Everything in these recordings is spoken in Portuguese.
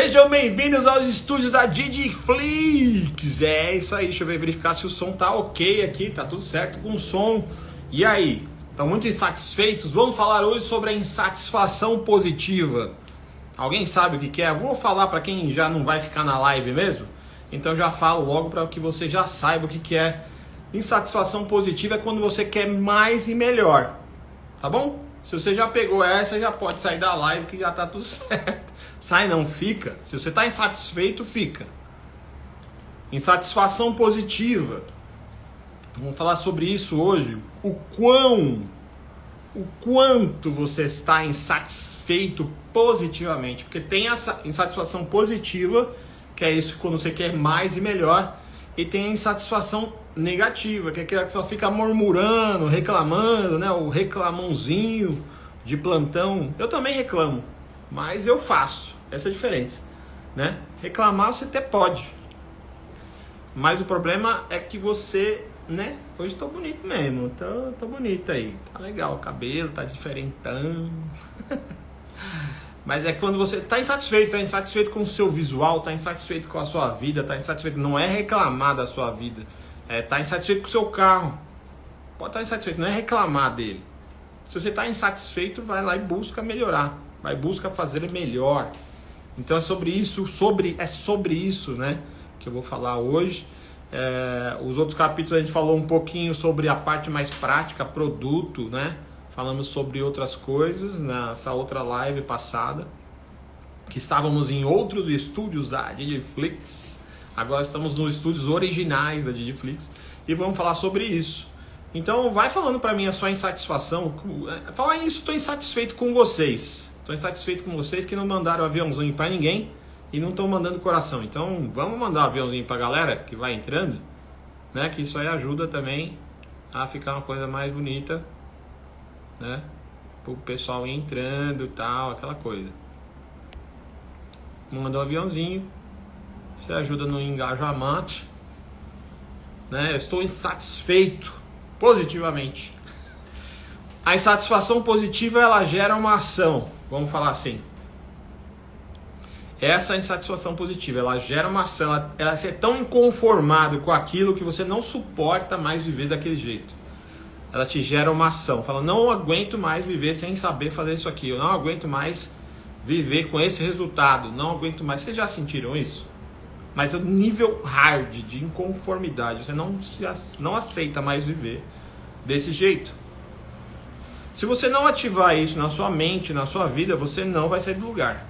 Sejam bem-vindos aos estúdios da Digiflix. É isso aí, deixa eu verificar se o som tá ok aqui, tá tudo certo com o som. E aí, estão muito insatisfeitos? Vamos falar hoje sobre a insatisfação positiva. Alguém sabe o que é? Vou falar para quem já não vai ficar na live mesmo. Então já falo logo para que você já saiba o que é. Insatisfação positiva é quando você quer mais e melhor, tá bom? Se você já pegou essa, já pode sair da live que já tá tudo certo. Sai não, fica. Se você tá insatisfeito, fica. Insatisfação positiva. Vamos falar sobre isso hoje. O quanto você está insatisfeito positivamente. Porque tem essa insatisfação positiva, que é isso quando você quer mais e melhor. E tem a insatisfação negativa, que é aquela que só fica murmurando, reclamando, né? O reclamãozinho de plantão. Eu também reclamo, mas eu faço. Essa é a diferença, né? Reclamar você até pode. Mas o problema é que você, né? Hoje tô bonito mesmo, tô bonito aí. Tá legal, o cabelo tá diferentão. Mas é quando você tá insatisfeito com o seu visual, tá insatisfeito com a sua vida, tá insatisfeito, não é reclamar da sua vida, tá insatisfeito com o seu carro. Pode estar insatisfeito, não é reclamar dele. Se você tá insatisfeito, vai lá e busca melhorar, vai busca fazer melhor. Então é sobre isso, né, que eu vou falar hoje. Os outros capítulos a gente falou um pouquinho sobre a parte mais prática, produto, né? Falamos sobre outras coisas nessa outra live passada, que estávamos em outros estúdios da Digiflix. Agora estamos nos estúdios originais da Digiflix e vamos falar sobre isso. Então vai falando para mim a sua insatisfação. Falar isso, estou insatisfeito com vocês. Estou insatisfeito com vocês que não mandaram aviãozinho para ninguém e não estão mandando coração. Então vamos mandar um aviãozinho para a galera que vai entrando, né? Que isso aí ajuda também a ficar uma coisa mais bonita, né? Para o pessoal ir entrando e tal, aquela coisa. Manda um aviãozinho, você ajuda no engajamento, né? Eu estou insatisfeito positivamente. A insatisfação positiva, ela gera uma ação, vamos falar assim. Essa insatisfação positiva, ela gera uma ação, ela é tão inconformado com aquilo que você não suporta mais viver daquele jeito. Ela te gera uma ação, fala, não aguento mais viver sem saber fazer isso aqui, eu não aguento mais viver com esse resultado, não aguento mais. Vocês já sentiram isso? Mas é um nível hard de inconformidade, você não aceita mais viver desse jeito. Se você não ativar isso na sua mente, na sua vida, você não vai sair do lugar.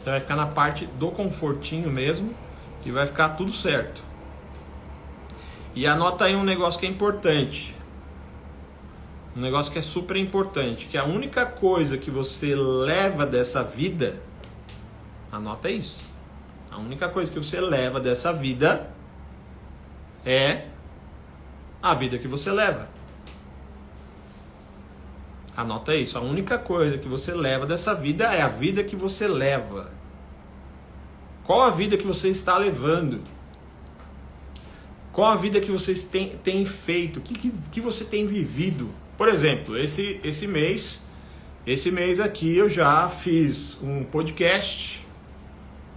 Você vai ficar na parte do confortinho mesmo e vai ficar tudo certo. E anota aí um negócio que é importante. Um negócio que é super importante. Que a única coisa que você leva dessa vida, anota isso. A única coisa que você leva dessa vida é a vida que você leva. Anota isso. A única coisa que você leva dessa vida é a vida que você leva. Qual a vida que você está levando? Qual a vida que vocês têm feito? O que você tem vivido? Por exemplo, esse mês aqui eu já fiz um podcast.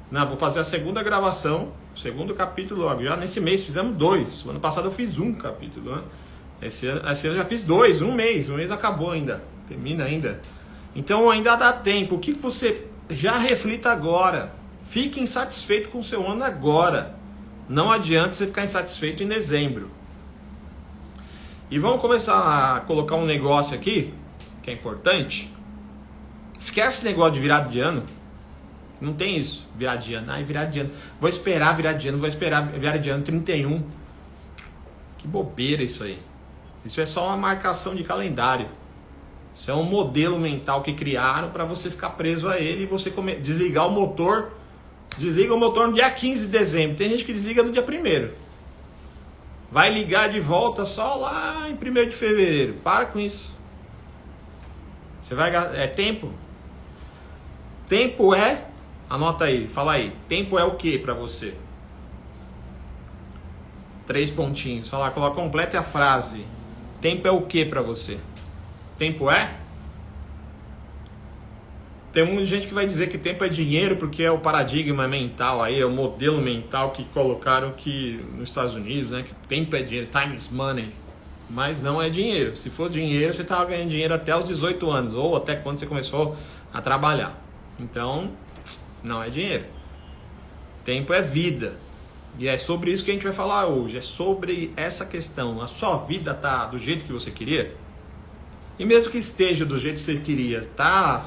Vou fazer a segunda gravação, o segundo capítulo logo. Já nesse mês fizemos 2. O ano passado eu fiz um capítulo, né? Esse ano eu já fiz 2, um mês acabou ainda, termina ainda. Então ainda dá tempo. O que você já reflita agora? Fique insatisfeito com o seu ano agora. Não adianta você ficar insatisfeito em dezembro. E vamos começar a colocar um negócio aqui, que é importante. Esquece esse negócio de virada de ano. Não tem isso, virada de ano. Virada de ano. Vou esperar virada de ano, virada de ano 31. Que bobeira isso aí. Isso é só uma marcação de calendário. Isso é um modelo mental que criaram para você ficar preso a ele e você desligar o motor. Desliga o motor no dia 15 de dezembro. Tem gente que desliga no dia 1º. Vai ligar de volta só lá em 1º de fevereiro. Para com isso. Você vai gastar. É tempo? Tempo é. Anota aí, fala aí. Tempo é o que para você? 3 pontinhos. Fala, coloca completa a frase. Tempo é o que para você? Tempo é? Tem muita gente que vai dizer que tempo é dinheiro porque é o paradigma mental aí, é o modelo mental que colocaram que nos Estados Unidos, né? Que tempo é dinheiro, time is money. Mas não é dinheiro. Se for dinheiro, você estava ganhando dinheiro até os 18 anos ou até quando você começou a trabalhar. Então, não é dinheiro. Tempo é vida. E é sobre isso que a gente vai falar hoje. É sobre essa questão. A sua vida tá do jeito que você queria? E mesmo que esteja do jeito que você queria,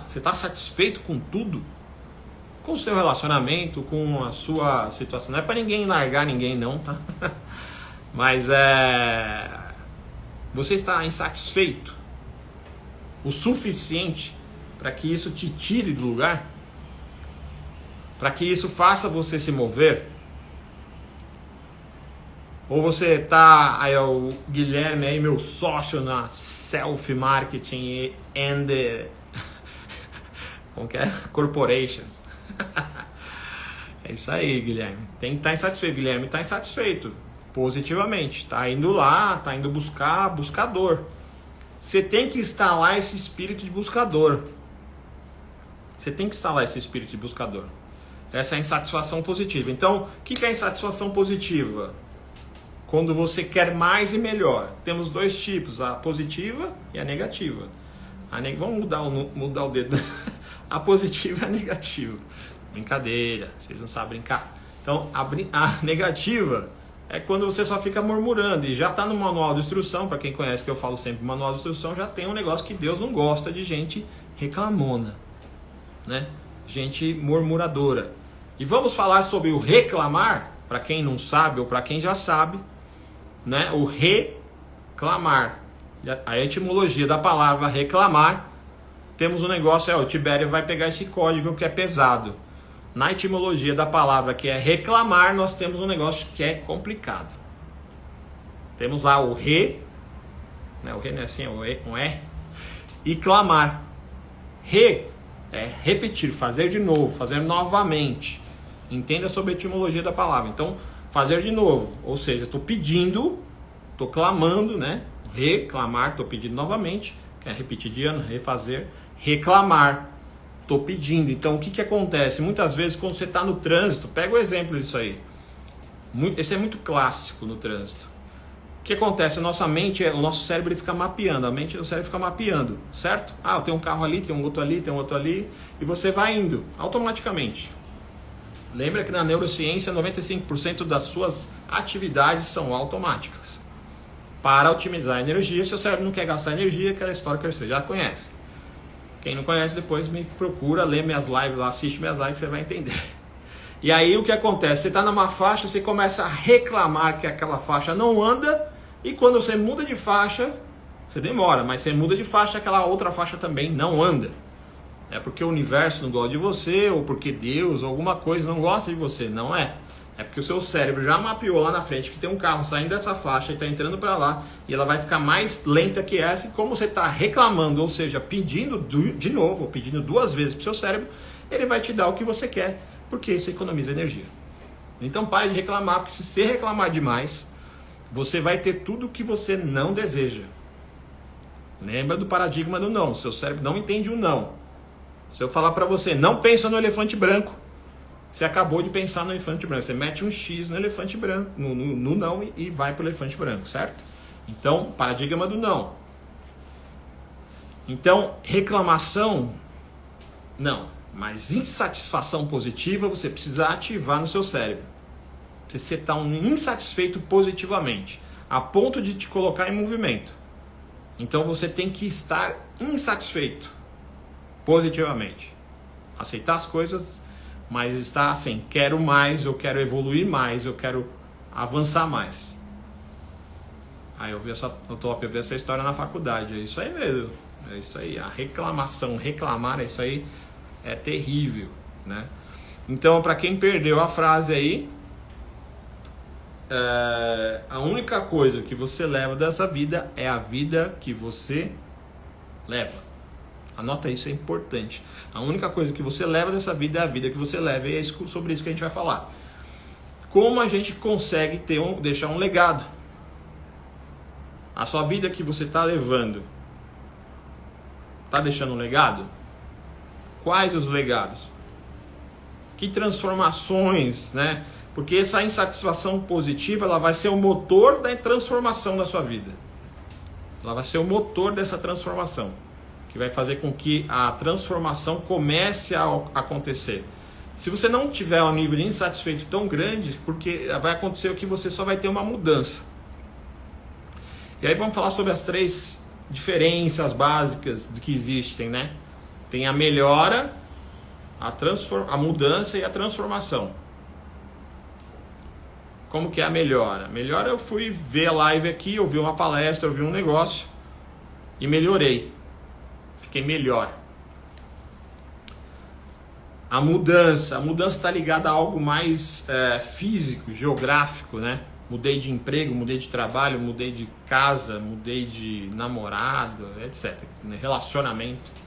você está satisfeito com tudo? Com o seu relacionamento, com a sua situação. Não é para ninguém largar ninguém não, tá? Mas você está insatisfeito o suficiente para que isso te tire do lugar? Para que isso faça você se mover? Ou você tá, aí o Guilherme aí, meu sócio na Self Marketing and como que é? Corporations. É isso aí, Guilherme. Tem que estar insatisfeito. Guilherme está insatisfeito positivamente. Tá indo lá, tá indo buscador. Você tem que instalar esse espírito de buscador. Você tem que instalar esse espírito de buscador. Essa é a insatisfação positiva. Então, o que é a insatisfação positiva? Quando você quer mais e melhor. Temos dois tipos, a positiva e a negativa. Vamos mudar o dedo. A positiva e a negativa. Brincadeira, vocês não sabem brincar. Então, a negativa é quando você só fica murmurando. E já está no manual de instrução, para quem conhece que eu falo sempre manual de instrução, já tem um negócio que Deus não gosta de gente reclamona, né? Gente murmuradora. E vamos falar sobre o reclamar, para quem não sabe ou para quem já sabe, né? O reclamar. A etimologia da palavra reclamar, temos um negócio, o Tibério vai pegar esse código que é pesado. Na etimologia da palavra que é reclamar, nós temos um negócio que é complicado. Temos lá o re, né? O re não é assim, um R, e clamar. Re é repetir, fazer de novo, fazer novamente. Entenda sobre a etimologia da palavra. Então, fazer de novo, ou seja, estou pedindo, estou clamando, né? Reclamar, estou pedindo novamente, que é repetir de ano, refazer, reclamar, estou pedindo. Então, o que acontece? Muitas vezes, quando você está no trânsito, pega o exemplo disso aí. Esse é muito clássico no trânsito. O que acontece? A nossa mente, o nosso cérebro ele fica mapeando, a mente do cérebro fica mapeando, certo? Ah, tem um carro ali, tem um outro ali, tem um outro ali, e você vai indo automaticamente. Lembra que na neurociência 95% das suas atividades são automáticas. Para otimizar a energia, seu cérebro não quer gastar energia, aquela história que você já conhece. Quem não conhece, depois me procura, lê minhas lives lá, assiste minhas lives, você vai entender. E aí o que acontece? Você está numa faixa, você começa a reclamar que aquela faixa não anda, e quando você muda de faixa, você demora, mas você muda de faixa, aquela outra faixa também não anda. É porque o universo não gosta de você, ou porque Deus, ou alguma coisa não gosta de você. Não é. É porque o seu cérebro já mapeou lá na frente que tem um carro saindo dessa faixa e está entrando para lá, e ela vai ficar mais lenta que essa, e como você está reclamando, ou seja, pedindo de novo, ou pedindo duas vezes para o seu cérebro, ele vai te dar o que você quer, porque isso economiza energia. Então pare de reclamar, porque se você reclamar demais, você vai ter tudo o que você não deseja. Lembra do paradigma do não. O seu cérebro não entende o não. Se eu falar para você, não pensa no elefante branco, você acabou de pensar no elefante branco. Você mete um X no elefante branco, no não, e vai para o elefante branco, certo? Então, paradigma do não. Então, reclamação, não. Mas insatisfação positiva, você precisa ativar no seu cérebro. Você está insatisfeito positivamente, a ponto de te colocar em movimento. Então, você tem que estar insatisfeito positivamente. Aceitar as coisas, mas estar assim, quero mais, eu quero evoluir mais, eu quero avançar mais. Aí eu vi essa história na faculdade, é isso aí mesmo. É isso aí, a reclamação, reclamar, isso aí é terrível, né? Então, para quem perdeu a frase aí, a única coisa que você leva dessa vida é a vida que você leva. Anota isso, é importante. A única coisa que você leva dessa vida é a vida que você leva. E é sobre isso que a gente vai falar. Como a gente consegue deixar um legado? A sua vida que você está levando, está deixando um legado? Quais os legados? Que transformações, né? Porque essa insatisfação positiva, ela vai ser o motor da transformação da sua vida. Ela vai ser o motor dessa transformação, que vai fazer com que a transformação comece a acontecer. Se você não tiver um nível de insatisfeito tão grande, porque vai acontecer o que você só vai ter uma mudança. E aí vamos falar sobre as 3 diferenças básicas do que existem, né? Tem a melhora, a mudança e a transformação. Como que é a melhora? Melhora, eu fui ver a live aqui, eu vi uma palestra, eu vi um negócio e melhorei. Fiquei melhor. A mudança está ligada a algo mais físico, geográfico, né? Mudei de emprego, mudei de trabalho, mudei de casa, mudei de namorado, etc. Relacionamento.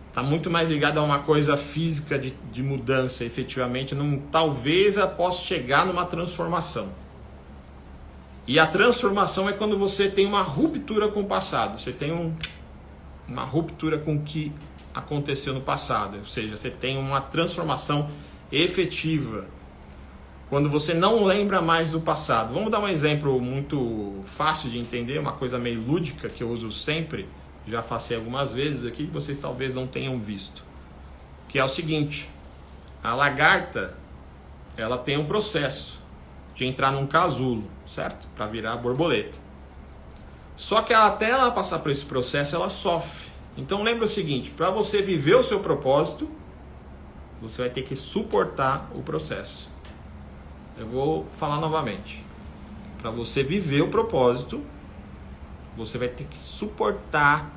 Está muito mais ligado a uma coisa física de mudança, efetivamente. Talvez eu possa chegar numa transformação. E a transformação é quando você tem uma ruptura com o passado. Você tem uma ruptura com o que aconteceu no passado. Ou seja, você tem uma transformação efetiva. Quando você não lembra mais do passado. Vamos dar um exemplo muito fácil de entender, uma coisa meio lúdica que eu uso sempre. Já passei algumas vezes aqui, que vocês talvez não tenham visto. Que é o seguinte, a lagarta, ela tem um processo de entrar num casulo, certo? Para virar borboleta. Só que até ela passar por esse processo, ela sofre. Então lembra o seguinte, para você viver o seu propósito, você vai ter que suportar o processo. Eu vou falar novamente. Para você viver o propósito, você vai ter que suportar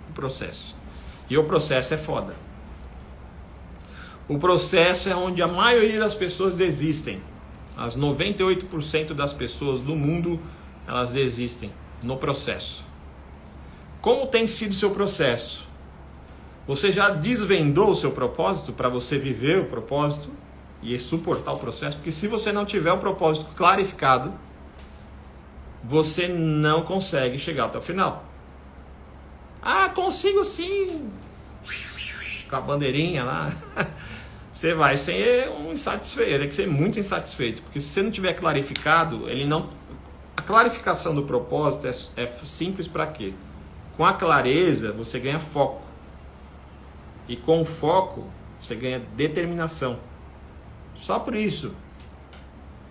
o processo. E o processo é foda. O processo é onde a maioria das pessoas desistem. As 98% das pessoas do mundo, elas desistem no processo. Como tem sido o seu processo? Você já desvendou o seu propósito para você viver o propósito e suportar o processo? Porque se você não tiver o propósito clarificado, você não consegue chegar até o final. Ah, consigo sim. Com a bandeirinha lá. Você vai ser um insatisfeito. Tem que ser muito insatisfeito. Porque se você não tiver clarificado, a clarificação do propósito é simples para quê? Com a clareza, você ganha foco. E com o foco, você ganha determinação. Só por isso.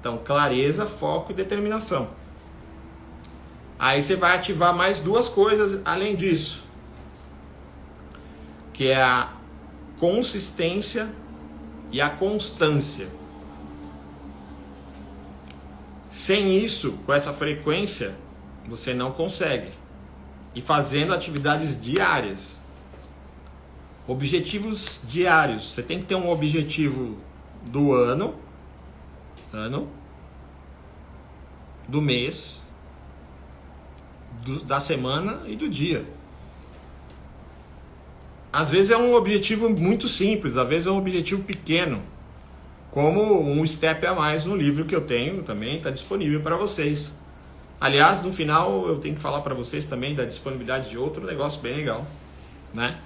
Então, clareza, foco e determinação. Aí você vai ativar mais 2 coisas além disso, que é a consistência e a constância. Sem isso, com essa frequência, você não consegue. E fazendo atividades diárias. Objetivos diários. Você tem que ter um objetivo do ano, do mês, da semana e do dia. Às vezes é um objetivo muito simples, às vezes é um objetivo pequeno, como um step a mais no livro que eu tenho, também está disponível para vocês. Aliás, no final eu tenho que falar para vocês também da disponibilidade de outro negócio bem legal, né?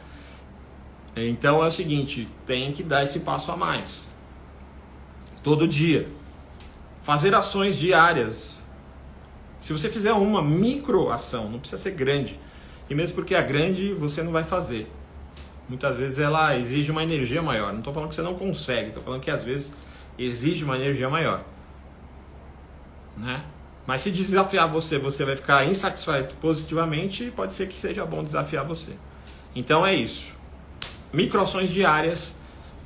Então é o seguinte, tem que dar esse passo a mais. Todo dia. Fazer ações diárias. Se você fizer uma microação, não precisa ser grande. E mesmo porque a grande você não vai fazer. Muitas vezes ela exige uma energia maior. Não estou falando que você não consegue, estou falando que às vezes exige uma energia maior. Né? Mas se desafiar você vai ficar insatisfeito positivamente, pode ser que seja bom desafiar você. Então é isso. Microações diárias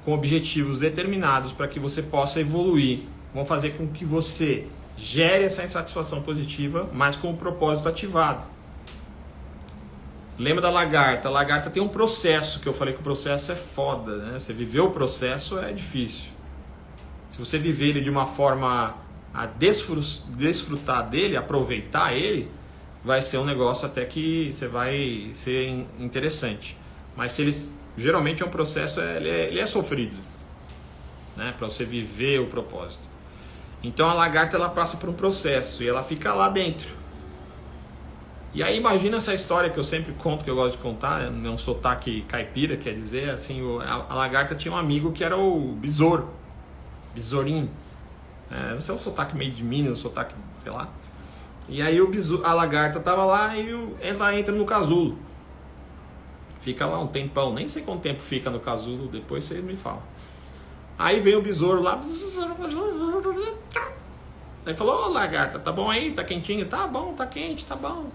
com objetivos determinados para que você possa evoluir. Vão fazer com que você gere essa insatisfação positiva, mas com o propósito ativado. Lembra da lagarta? A lagarta tem um processo, que eu falei que o processo é foda, né? Você viver o processo é difícil. Se você viver ele de uma forma a desfrutar dele, aproveitar ele, vai ser um negócio até que você vai ser interessante. Mas se ele geralmente é um processo, ele é sofrido, né? Para você viver o propósito. Então a lagarta ela passa por um processo e ela fica lá dentro. E aí imagina essa história que eu sempre conto, que eu gosto de contar, é um sotaque caipira, quer dizer, assim, a lagarta tinha um amigo que era o besouro, besourinho. Não sei, o sotaque meio de Minas, o sotaque, sei lá. E aí a lagarta tava lá e ela entra no casulo. Fica lá um tempão, nem sei quanto tempo fica no casulo, depois você me fala. Aí vem o besouro lá. Aí falou, ô lagarta, tá bom aí? Tá quentinho? Tá bom, tá quente, tá bom.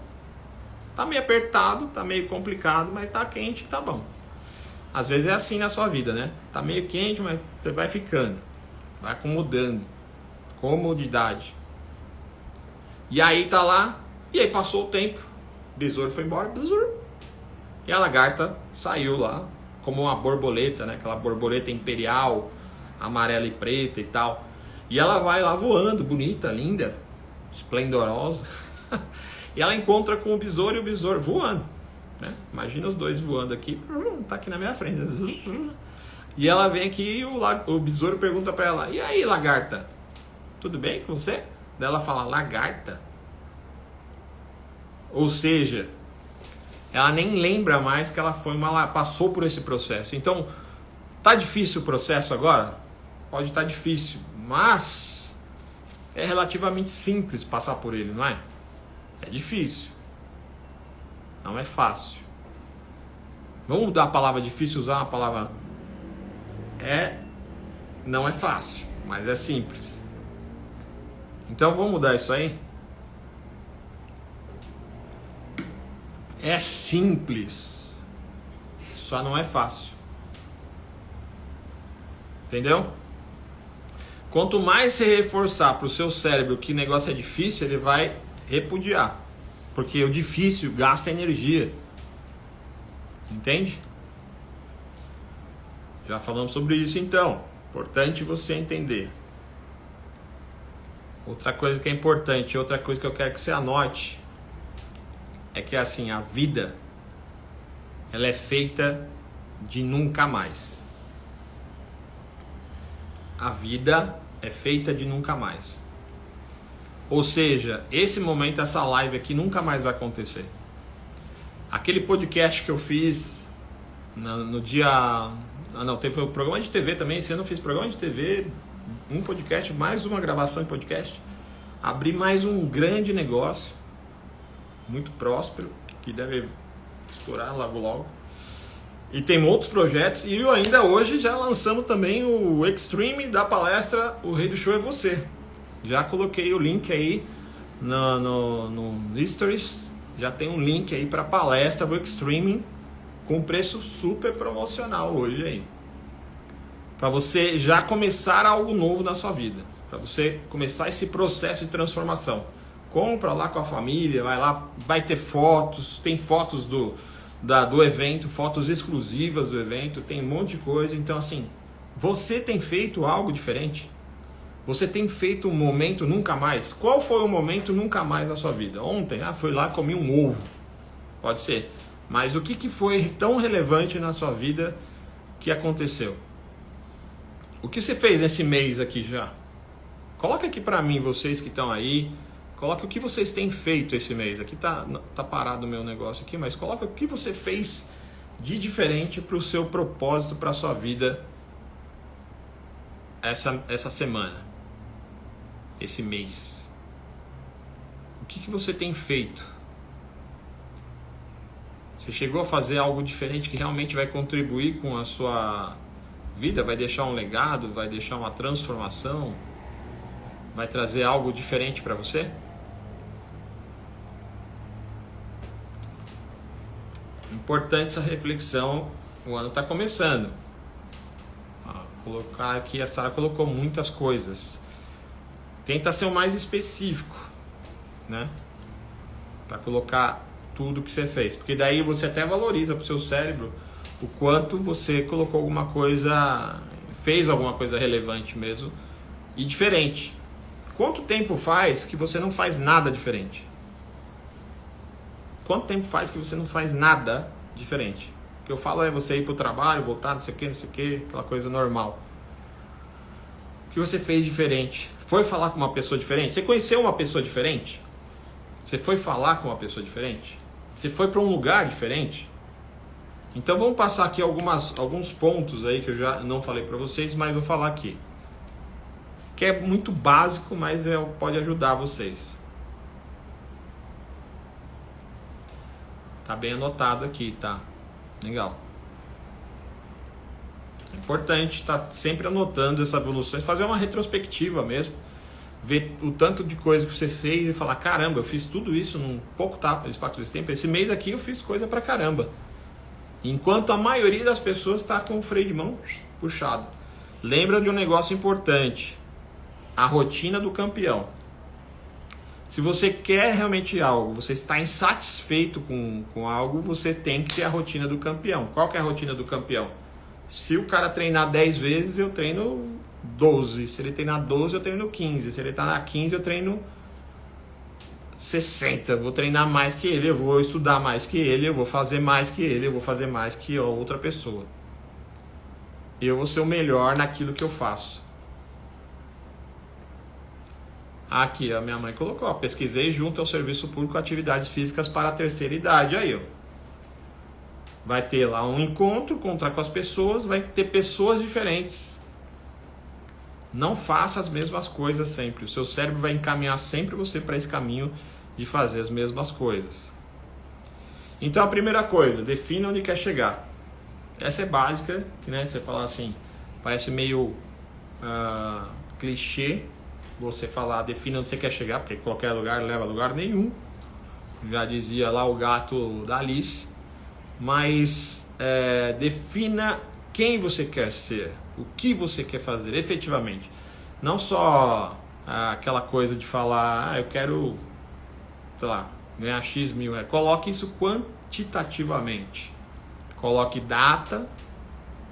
Tá meio apertado, tá meio complicado, mas tá quente, tá bom. Às vezes é assim na sua vida, né? Tá meio quente, mas você vai ficando. Vai acomodando. Comodidade. E aí tá lá, e aí passou o tempo. O besouro foi embora, besouro. E a lagarta saiu lá, como uma borboleta, né? Aquela borboleta imperial, amarela e preta e tal. E ela vai lá voando, bonita, linda, esplendorosa. E ela encontra com o besouro e o besouro voando, né? Imagina os dois voando aqui, tá aqui na minha frente. E ela vem aqui e o besouro pergunta pra ela, e aí lagarta, tudo bem com você? Daí ela fala, lagarta? Ou seja, ela nem lembra mais que ela passou por esse processo. Então, tá difícil o processo agora? Pode estar difícil, mas é relativamente simples passar por ele, não é? É difícil. Não é fácil. Vamos mudar a palavra difícil, usar a palavra... Não é fácil, mas é simples. Então vamos mudar isso aí? É simples, só não é fácil. Entendeu? Quanto mais você reforçar para o seu cérebro que o negócio é difícil, ele vai repudiar. Porque o difícil gasta energia. Entende? Já falamos sobre isso então. Importante você entender. Outra coisa que é importante, outra coisa que eu quero que você anote, é que assim, a vida, ela é feita de nunca mais. A vida é feita de nunca mais. Ou seja, esse momento, essa live aqui nunca mais vai acontecer. Aquele podcast que eu fiz no dia... não, teve o programa de TV também. Esse ano eu fiz programa de TV, um podcast, mais uma gravação de podcast. Abri mais um grande negócio, muito próspero, que deve estourar logo logo. E tem outros projetos. E ainda hoje já lançamos também o Extreme da palestra O Rei do Show é Você. Já coloquei o link aí no Stories. Já tem um link aí para a palestra do Extreme com preço super promocional hoje aí. Para você já começar algo novo na sua vida. Para você começar esse processo de transformação. Compra lá com a família, vai lá, vai ter fotos, tem fotos do evento, fotos exclusivas do evento, tem um monte de coisa. Então assim, você tem feito algo diferente? Você tem feito um momento nunca mais? Qual foi o momento nunca mais na sua vida? Ontem, fui lá e comi um ovo. Pode ser. Mas o que foi tão relevante na sua vida que aconteceu? O que você fez nesse mês aqui já? Coloca aqui pra mim, vocês que estão aí. Coloca o que vocês têm feito esse mês. Aqui tá parado o meu negócio aqui, mas coloca o que você fez de diferente para o seu propósito, para a sua vida essa semana, esse mês. O que você tem feito? Você chegou a fazer algo diferente que realmente vai contribuir com a sua vida? Vai deixar um legado? Vai deixar uma transformação? Vai trazer algo diferente para você? Importante essa reflexão. O ano está começando. Colocar aqui, a Sara colocou muitas coisas. Tenta ser o mais específico, né? Para colocar tudo que você fez, porque daí você até valoriza para o seu cérebro o quanto você colocou alguma coisa, fez alguma coisa relevante mesmo e diferente. Quanto tempo faz que você não faz nada diferente? Quanto tempo faz que você não faz nada diferente? O que eu falo é você ir para o trabalho, voltar, não sei o que, aquela coisa normal. O que você fez diferente? Foi falar com uma pessoa diferente? Você conheceu uma pessoa diferente? Você foi falar com uma pessoa diferente? Você foi para um lugar diferente? Então vamos passar aqui alguns pontos aí que eu já não falei para vocês, mas vou falar aqui. Que é muito básico, mas pode ajudar vocês. Tá bem anotado aqui, tá? Legal. É importante estar sempre anotando essa evolução, fazer uma retrospectiva mesmo, ver o tanto de coisa que você fez e falar, caramba, eu fiz tudo isso num pouco espaço de tempo. Esse mês aqui eu fiz coisa pra caramba. Enquanto a maioria das pessoas está com o freio de mão puxado. Lembra de um negócio importante. A rotina do campeão. Se você quer realmente algo, você está insatisfeito com algo, você tem que ter a rotina do campeão. Qual que é a rotina do campeão? Se o cara treinar 10 vezes, eu treino 12. Se ele treinar 12, eu treino 15. Se ele treinar 15, eu treino 60. Eu vou treinar mais que ele, eu vou estudar mais que ele, eu vou fazer mais que ele, eu vou fazer mais que a outra pessoa. Eu vou ser o melhor naquilo que eu faço. Aqui a minha mãe colocou, ó, pesquisei junto ao Serviço Público Atividades Físicas para a Terceira Idade. Aí, ó. Vai ter lá um encontro, encontrar com as pessoas, vai ter pessoas diferentes. Não faça as mesmas coisas sempre. O seu cérebro vai encaminhar sempre você para esse caminho de fazer as mesmas coisas. Então a primeira coisa, defina onde quer chegar. Essa é básica, né? Você falar assim, parece meio clichê você falar, defina onde você quer chegar, porque qualquer lugar leva a lugar nenhum. Já dizia lá o gato da Alice. Mas defina quem você quer ser, o que você quer fazer efetivamente. Não só aquela coisa de falar, eu quero, sei lá, ganhar X mil. Coloque isso quantitativamente. Coloque data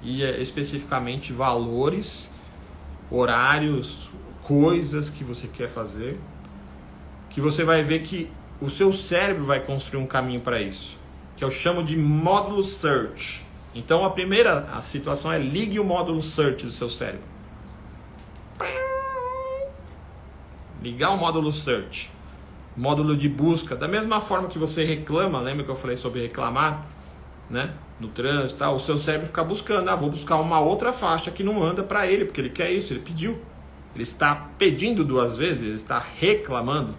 e especificamente valores, horários, coisas que você quer fazer, que você vai ver que o seu cérebro vai construir um caminho para isso, que eu chamo de módulo search. Então a situação é ligue o módulo search do seu cérebro. Ligar o módulo search, módulo de busca, da mesma forma que você reclama, lembra que eu falei sobre reclamar, né? No trânsito, tá? O seu cérebro fica buscando, vou buscar uma outra faixa que não anda para ele, porque ele quer isso, ele pediu. Ele está pedindo 2 vezes, ele está reclamando.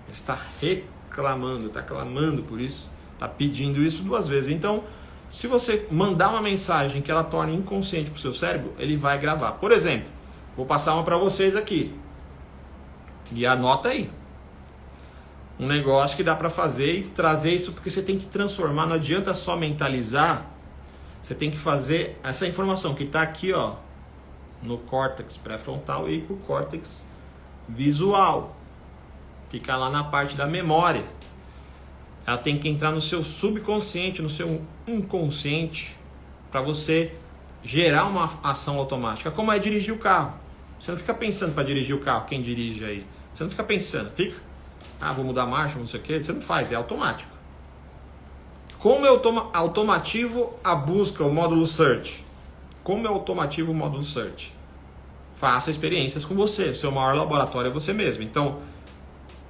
Ele está reclamando, está clamando por isso. Está pedindo isso 2 vezes. Então, se você mandar uma mensagem que ela torne inconsciente para o seu cérebro, ele vai gravar. Por exemplo, vou passar uma para vocês aqui. E anota aí. Um negócio que dá para fazer e trazer isso, porque você tem que transformar. Não adianta só mentalizar. Você tem que fazer essa informação que está aqui, ó, no córtex pré-frontal e pro córtex visual. Fica lá na parte da memória. Ela tem que entrar no seu subconsciente, no seu inconsciente, para você gerar uma ação automática. Como é dirigir o carro. Você não fica pensando para dirigir o carro, quem dirige aí. Você não fica pensando, fica? Vou mudar a marcha, não sei o que. Você não faz, é automático. Como eu automativo a busca, o módulo search? Como eu automativo o módulo search? Faça experiências com você. O seu maior laboratório é você mesmo. Então,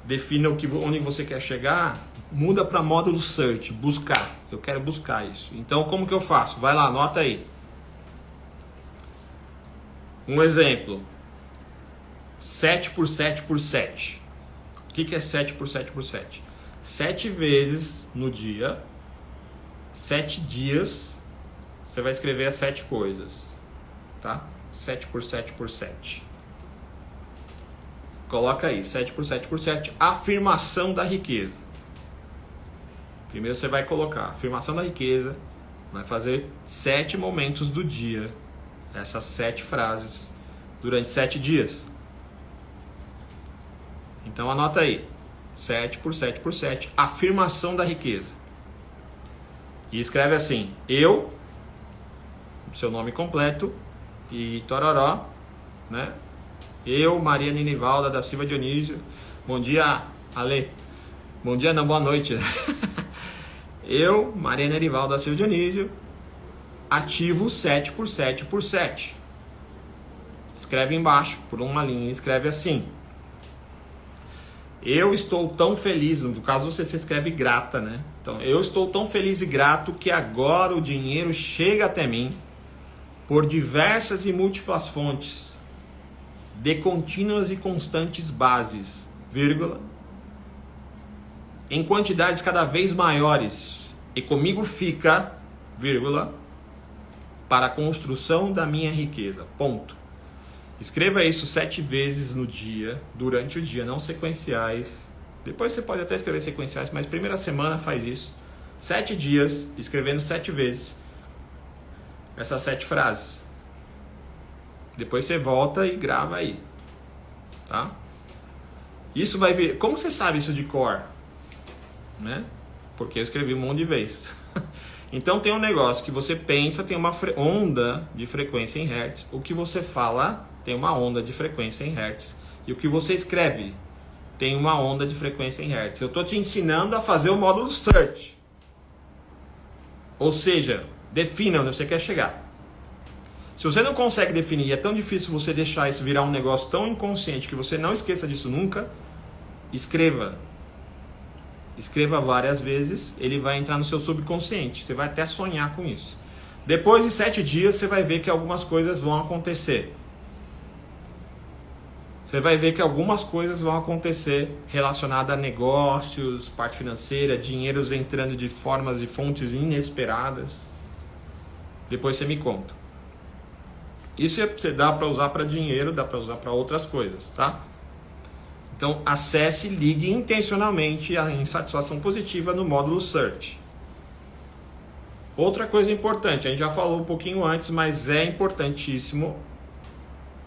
defina onde você quer chegar, muda para módulo search, buscar. Eu quero buscar isso. Então, como que eu faço? Vai lá, anota aí. Um exemplo. 7 por 7 por 7. O que é 7 por 7 por 7? 7 vezes no dia, 7 dias, você vai escrever as 7 coisas. Tá? 7 por 7 por 7. Coloca aí, 7 por 7 por 7, afirmação da riqueza. Primeiro você vai colocar afirmação da riqueza, vai fazer 7 momentos do dia, essas 7 frases, durante 7 dias. Então anota aí, 7 por 7 por 7, afirmação da riqueza. E escreve assim, eu, seu nome completo, e tororó, né? Eu, Maria Ninivalda da Silva Dionísio. Bom dia, Ale. Bom dia não, boa noite. Eu, Maria Ninivalda da Silva Dionísio, ativo 7 por 7 por 7. Escreve embaixo, por uma linha, escreve assim. Eu estou tão feliz, no caso você se escreve grata, né? Então, eu estou tão feliz e grato que agora o dinheiro chega até mim por diversas e múltiplas fontes, de contínuas e constantes bases, vírgula, em quantidades cada vez maiores, e comigo fica, vírgula, para a construção da minha riqueza, ponto. Escreva isso 7 vezes no dia, durante o dia, não sequenciais. Depois você pode até escrever sequenciais, mas primeira semana faz isso. 7 dias, escrevendo 7 vezes essas 7 frases. Depois você volta e grava aí, tá? Isso vai vir... Como você sabe isso de cor? Né? Porque eu escrevi um monte de vezes. Então tem um negócio que você pensa, tem uma onda de frequência em hertz. O que você fala tem uma onda de frequência em hertz. E o que você escreve tem uma onda de frequência em hertz. Eu estou te ensinando a fazer o módulo search. Ou seja, defina onde você quer chegar. Se você não consegue definir, é tão difícil você deixar isso virar um negócio tão inconsciente que você não esqueça disso nunca, escreva. Escreva várias vezes, ele vai entrar no seu subconsciente. Você vai até sonhar com isso. Depois de 7 dias, você vai ver que algumas coisas vão acontecer. Você vai ver que algumas coisas vão acontecer relacionadas a negócios, parte financeira, dinheiros entrando de formas e fontes inesperadas. Depois você me conta. Isso você dá para usar para dinheiro, dá para usar para outras coisas, tá? Então, acesse e ligue intencionalmente a insatisfação positiva no módulo Search. Outra coisa importante, a gente já falou um pouquinho antes, mas é importantíssimo.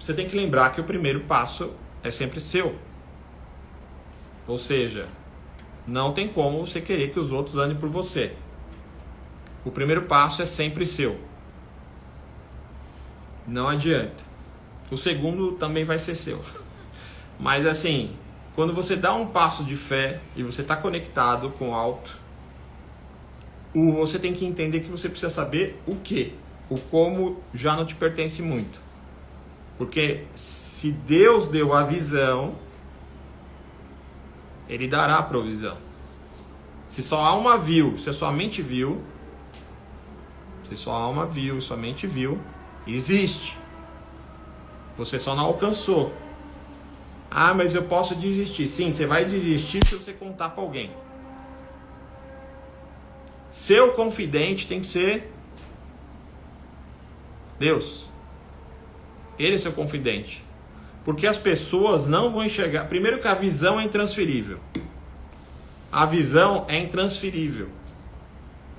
Você tem que lembrar que o primeiro passo é sempre seu. Ou seja, não tem como você querer que os outros andem por você. O primeiro passo é sempre seu. Não adianta. O segundo também vai ser seu. Mas assim, quando você dá um passo de fé e você está conectado com o alto, você tem que entender que você precisa saber o que. O como já não te pertence muito. Porque se Deus deu a visão, Ele dará a provisão. Se sua alma viu, se a sua mente viu, se sua alma viu, sua mente viu, existe. Você só não alcançou. Ah, mas eu posso desistir. Sim, você vai desistir se você contar para alguém. Seu confidente tem que ser Deus. Ele é seu confidente. Porque as pessoas não vão enxergar. Primeiro que a visão é intransferível. A visão é intransferível.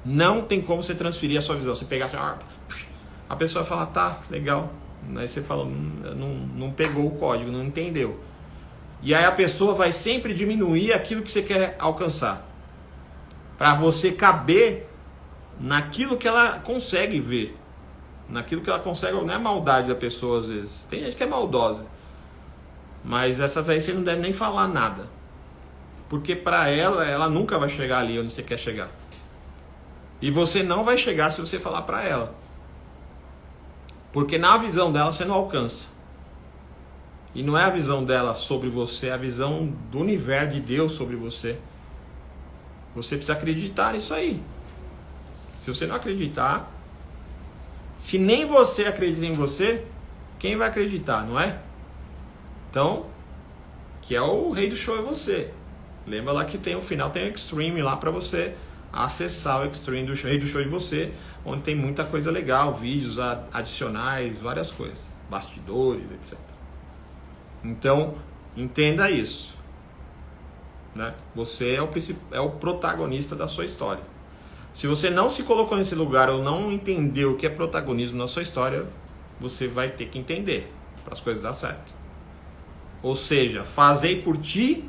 Não tem como você transferir a sua visão. Você pegar assim, a pessoa fala, tá, legal. Aí você fala, não pegou o código, não entendeu. E aí a pessoa vai sempre diminuir aquilo que você quer alcançar. Para você caber naquilo que ela consegue ver. Naquilo que ela consegue, não é maldade da pessoa às vezes. Tem gente que é maldosa. Mas essas aí você não deve nem falar nada. Porque para ela nunca vai chegar ali onde você quer chegar. E você não vai chegar se você falar para ela. Porque na visão dela você não alcança. E não é a visão dela sobre você, é a visão do universo de Deus sobre você. Você precisa acreditar nisso aí. Se você não acreditar, se nem você acredita em você, quem vai acreditar, não é? Então, que é o rei do show é você. Lembra lá que tem o final, tem o Extreme lá para você acessar o Extreme do rei do show de você, onde tem muita coisa legal, vídeos adicionais, várias coisas, bastidores, etc. Então, entenda isso, né? Você é o protagonista da sua história. Se você não se colocou nesse lugar ou não entendeu o que é protagonismo na sua história, você vai ter que entender para as coisas dar certo. Ou seja, fazei por ti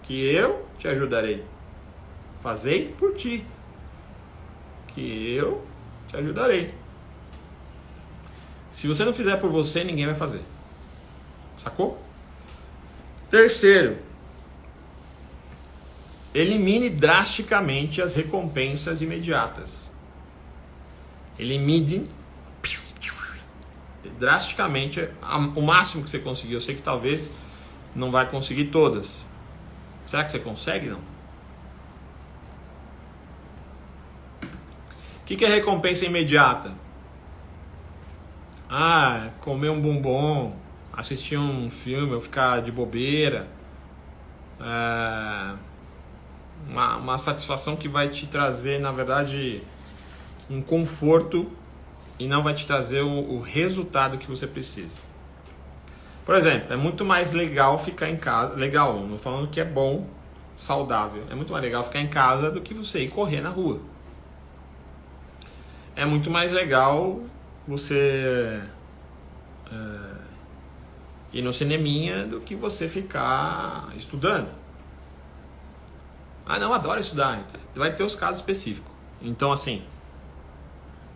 que eu te ajudarei. Fazei por ti que eu te ajudarei. Se você não fizer por você, ninguém vai fazer. Sacou? Terceiro, elimine drasticamente as recompensas imediatas. Elimine drasticamente o máximo que você conseguir. Eu sei que talvez não vai conseguir todas, Será que você consegue? Não. O que é recompensa imediata? Ah, comer um bombom, assistir um filme, ou ficar de bobeira. Uma satisfação que vai te trazer, na verdade, um conforto e não vai te trazer o resultado que você precisa. Por exemplo, é muito mais legal ficar em casa. Legal, não falando que é bom, saudável. É muito mais legal ficar em casa do que você ir correr na rua. É muito mais legal você ir no cineminha do que você ficar estudando. Ah, não, adoro estudar. Vai ter os casos específicos. Então, assim,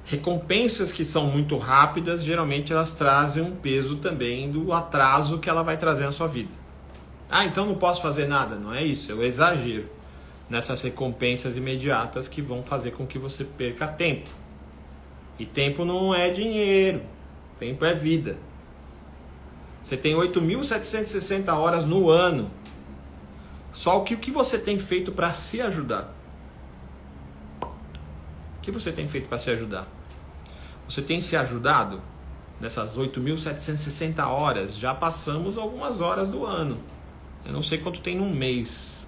recompensas que são muito rápidas, geralmente elas trazem um peso também do atraso que ela vai trazer na sua vida. Ah, então não posso fazer nada. Não é isso, é o exagero nessas recompensas imediatas que vão fazer com que você perca tempo. E tempo não é dinheiro, tempo é vida. Você tem 8.760 horas no ano. Só o que você tem feito para se ajudar? O que você tem feito para se ajudar? Você tem se ajudado? Nessas 8.760 horas, já passamos algumas horas do ano. Eu não sei quanto tem num mês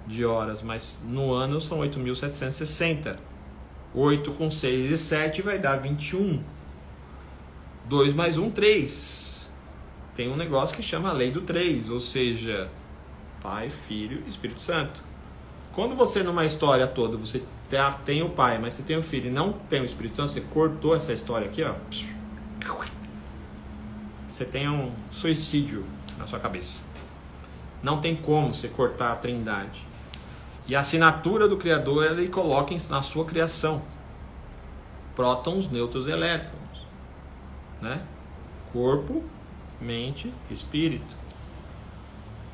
de horas, mas no ano são 8.760. 8 com 6 e 7 vai dar 21. 2 mais 1, 3. Tem um negócio que chama a lei do 3, ou seja, Pai, Filho e Espírito Santo. Quando você, numa história toda, você tem o Pai, mas você tem o Filho e não tem o Espírito Santo, você cortou essa história aqui, ó. Você tem um suicídio na sua cabeça. Não tem como você cortar a Trindade. E a assinatura do Criador, ele coloca na sua criação. Prótons, nêutrons e elétrons. Né? Corpo, mente, espírito.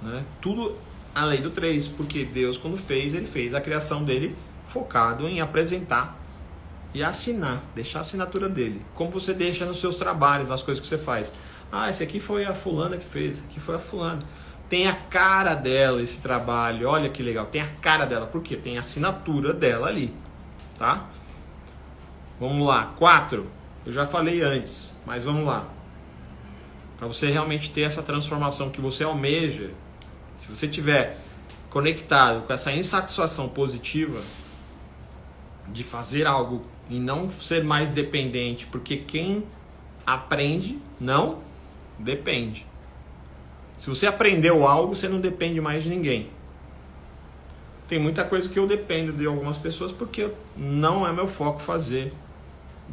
Né? Tudo a lei do 3. Porque Deus, quando fez, ele fez a criação dele focado em apresentar e assinar. Deixar a assinatura dele. Como você deixa nos seus trabalhos, nas coisas que você faz. Ah, esse aqui foi a fulana que fez. Esse aqui foi a fulana. Tem a cara dela esse trabalho, olha que legal, tem a cara dela, por quê? Tem a assinatura dela ali, tá? Vamos lá, 4, eu já falei antes, mas vamos lá. Para você realmente ter essa transformação que você almeja, se você estiver conectado com essa insatisfação positiva de fazer algo e não ser mais dependente, porque quem aprende não depende. Se você aprendeu algo, você não depende mais de ninguém. Tem muita coisa que eu dependo de algumas pessoas porque não é meu foco fazer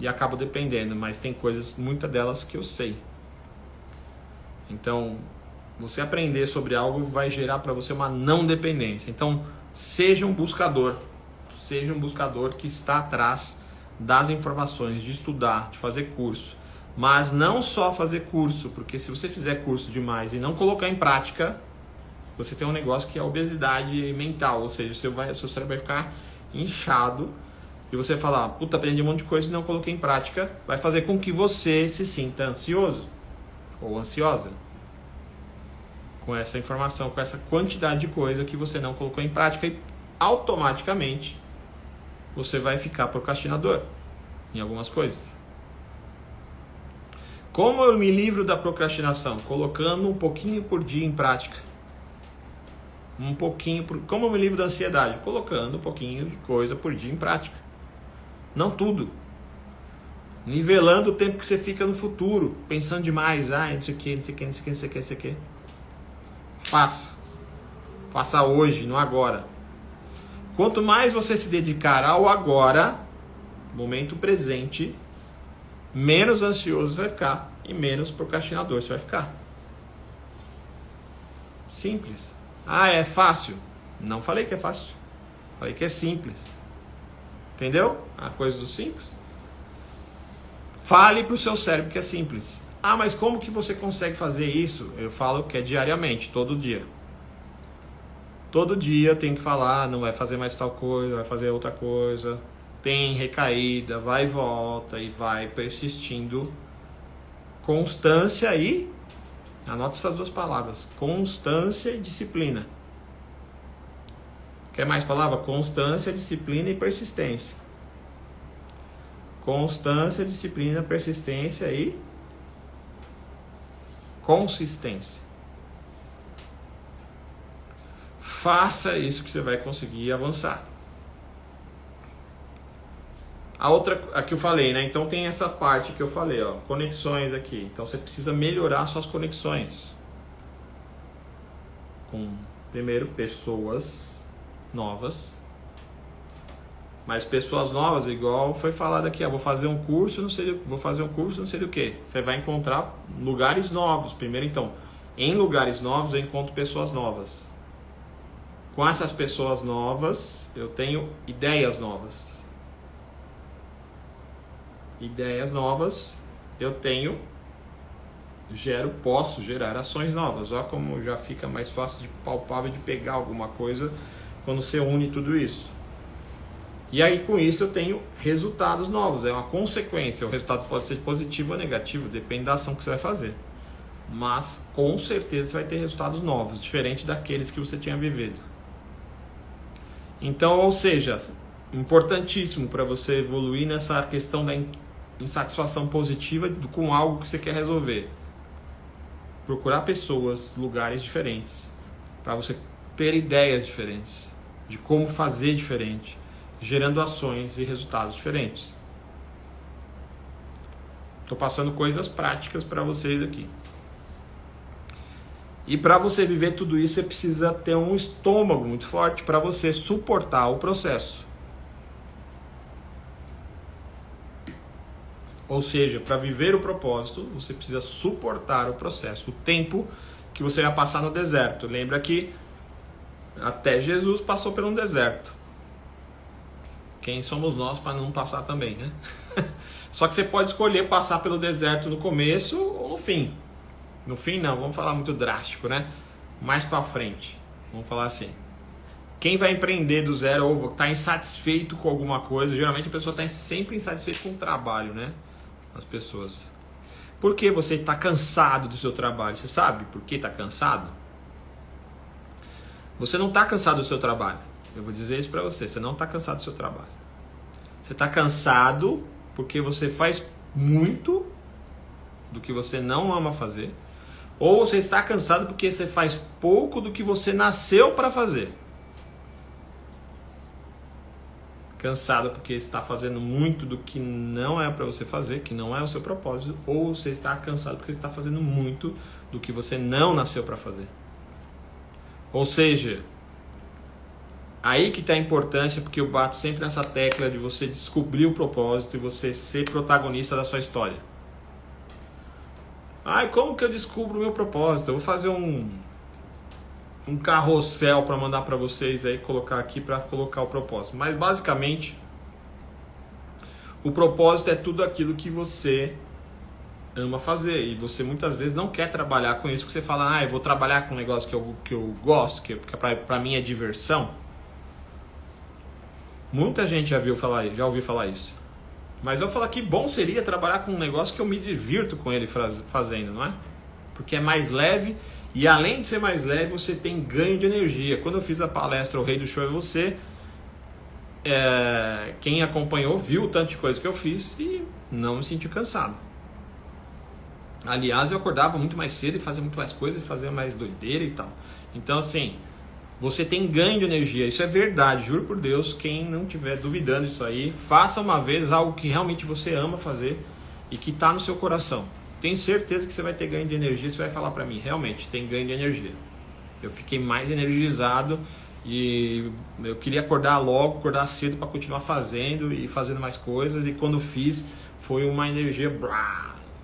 e acabo dependendo, mas tem coisas, muitas delas que eu sei. Então, você aprender sobre algo vai gerar para você uma não dependência. Então, seja um buscador que está atrás das informações, de estudar, de fazer curso. Mas não só fazer curso, porque se você fizer curso demais e não colocar em prática, você tem um negócio que é a obesidade mental, ou seja, seu cérebro vai ficar inchado e você vai falar, puta, aprendi um monte de coisa e não coloquei em prática, vai fazer com que você se sinta ansioso ou ansiosa com essa informação, com essa quantidade de coisa que você não colocou em prática e automaticamente você vai ficar procrastinador em algumas coisas. Como eu me livro da procrastinação? Colocando um pouquinho por dia em prática. Como eu me livro da ansiedade? Colocando um pouquinho de coisa por dia em prática. Não tudo. Nivelando o tempo que você fica no futuro. Pensando demais. Não sei o que, não sei o que, não sei o que, não sei o que, não sei o que. Faça. Faça hoje, no agora. Quanto mais você se dedicar ao agora, momento presente, menos ansioso você vai ficar e menos procrastinador você vai ficar. Simples. Ah, é fácil? Não falei que é fácil. Falei que é simples. Entendeu? A coisa do simples. Fale para o seu cérebro que é simples. Ah, mas como que você consegue fazer isso? Eu falo que é diariamente, todo dia. Todo dia eu tenho que falar, não vai fazer mais tal coisa, vai fazer outra coisa. Tem recaída, vai e volta e vai persistindo. Constância e, anota essas duas palavras, constância e disciplina. Quer mais palavra? Constância, disciplina e persistência. Constância, disciplina, persistência e consistência. Faça isso que você vai conseguir avançar. A outra, aqui eu falei, né? Então tem essa parte que eu falei, ó, conexões aqui. Então você precisa melhorar suas conexões. Com, primeiro, pessoas novas. Mas pessoas novas, igual foi falado aqui, ó, vou fazer um curso, não sei do que. Você vai encontrar lugares novos. Primeiro, então, em lugares novos eu encontro pessoas novas. Com essas pessoas novas, eu tenho ideias novas. Ideias novas, eu posso gerar ações novas. Olha como já fica mais fácil de palpável de pegar alguma coisa quando você une tudo isso. E aí com isso eu tenho resultados novos, é uma consequência. O resultado pode ser positivo ou negativo, depende da ação que você vai fazer. Mas com certeza você vai ter resultados novos, diferente daqueles que você tinha vivido. Então, ou seja, importantíssimo para você evoluir nessa questão da insatisfação positiva com algo que você quer resolver. Procurar pessoas, lugares diferentes, para você ter ideias diferentes, de como fazer diferente, gerando ações e resultados diferentes. Estou passando coisas práticas para vocês aqui. E para você viver tudo isso, você precisa ter um estômago muito forte para você suportar o processo. Ou seja, para viver o propósito, você precisa suportar o processo, o tempo que você vai passar no deserto. Lembra que até Jesus passou por um deserto. Quem somos nós para não passar também, né? Só que você pode escolher passar pelo deserto no começo ou no fim. No fim não, vamos falar muito drástico, né? Mais para frente, vamos falar assim. Quem vai empreender do zero ou está insatisfeito com alguma coisa, geralmente a pessoa está sempre insatisfeita com o trabalho, né? As pessoas. Por que você está cansado do seu trabalho? Você sabe por que está cansado? Você não está cansado do seu trabalho. Eu vou dizer isso para você. Você não está cansado do seu trabalho. Você está cansado porque você faz muito do que você não ama fazer. Ou você está cansado porque você faz pouco do que você nasceu para fazer. Cansado porque está fazendo muito do que não é para você fazer, que não é o seu propósito. Ou você está cansado porque está fazendo muito do que você não nasceu para fazer. Ou seja, aí que está a importância, porque eu bato sempre nessa tecla de você descobrir o propósito e você ser protagonista da sua história. Ai, como que eu descubro o meu propósito? Eu vou fazer um carrossel para mandar para vocês aí, colocar aqui para colocar o propósito. Mas basicamente, o propósito é tudo aquilo que você ama fazer. E você muitas vezes não quer trabalhar com isso, que você fala, eu vou trabalhar com um negócio que eu gosto, que para mim é diversão. Muita gente já ouviu falar isso. Mas eu falo que bom seria trabalhar com um negócio que eu me divirto com ele fazendo, não é? Porque é mais leve e além de ser mais leve, você tem ganho de energia. Quando eu fiz a palestra O Rei do Show é Você, quem acompanhou viu o tanto de coisa que eu fiz e não me senti cansado. Aliás, eu acordava muito mais cedo e fazia muito mais coisas, fazia mais doideira e tal. Então assim, você tem ganho de energia, isso é verdade, juro por Deus. Quem não estiver duvidando disso aí, faça uma vez algo que realmente você ama fazer e que está no seu coração. Tenho certeza que você vai ter ganho de energia. Você vai falar para mim, realmente tem ganho de energia. Eu fiquei mais energizado e eu queria acordar cedo para continuar fazendo e fazendo mais coisas. E quando fiz, foi uma energia...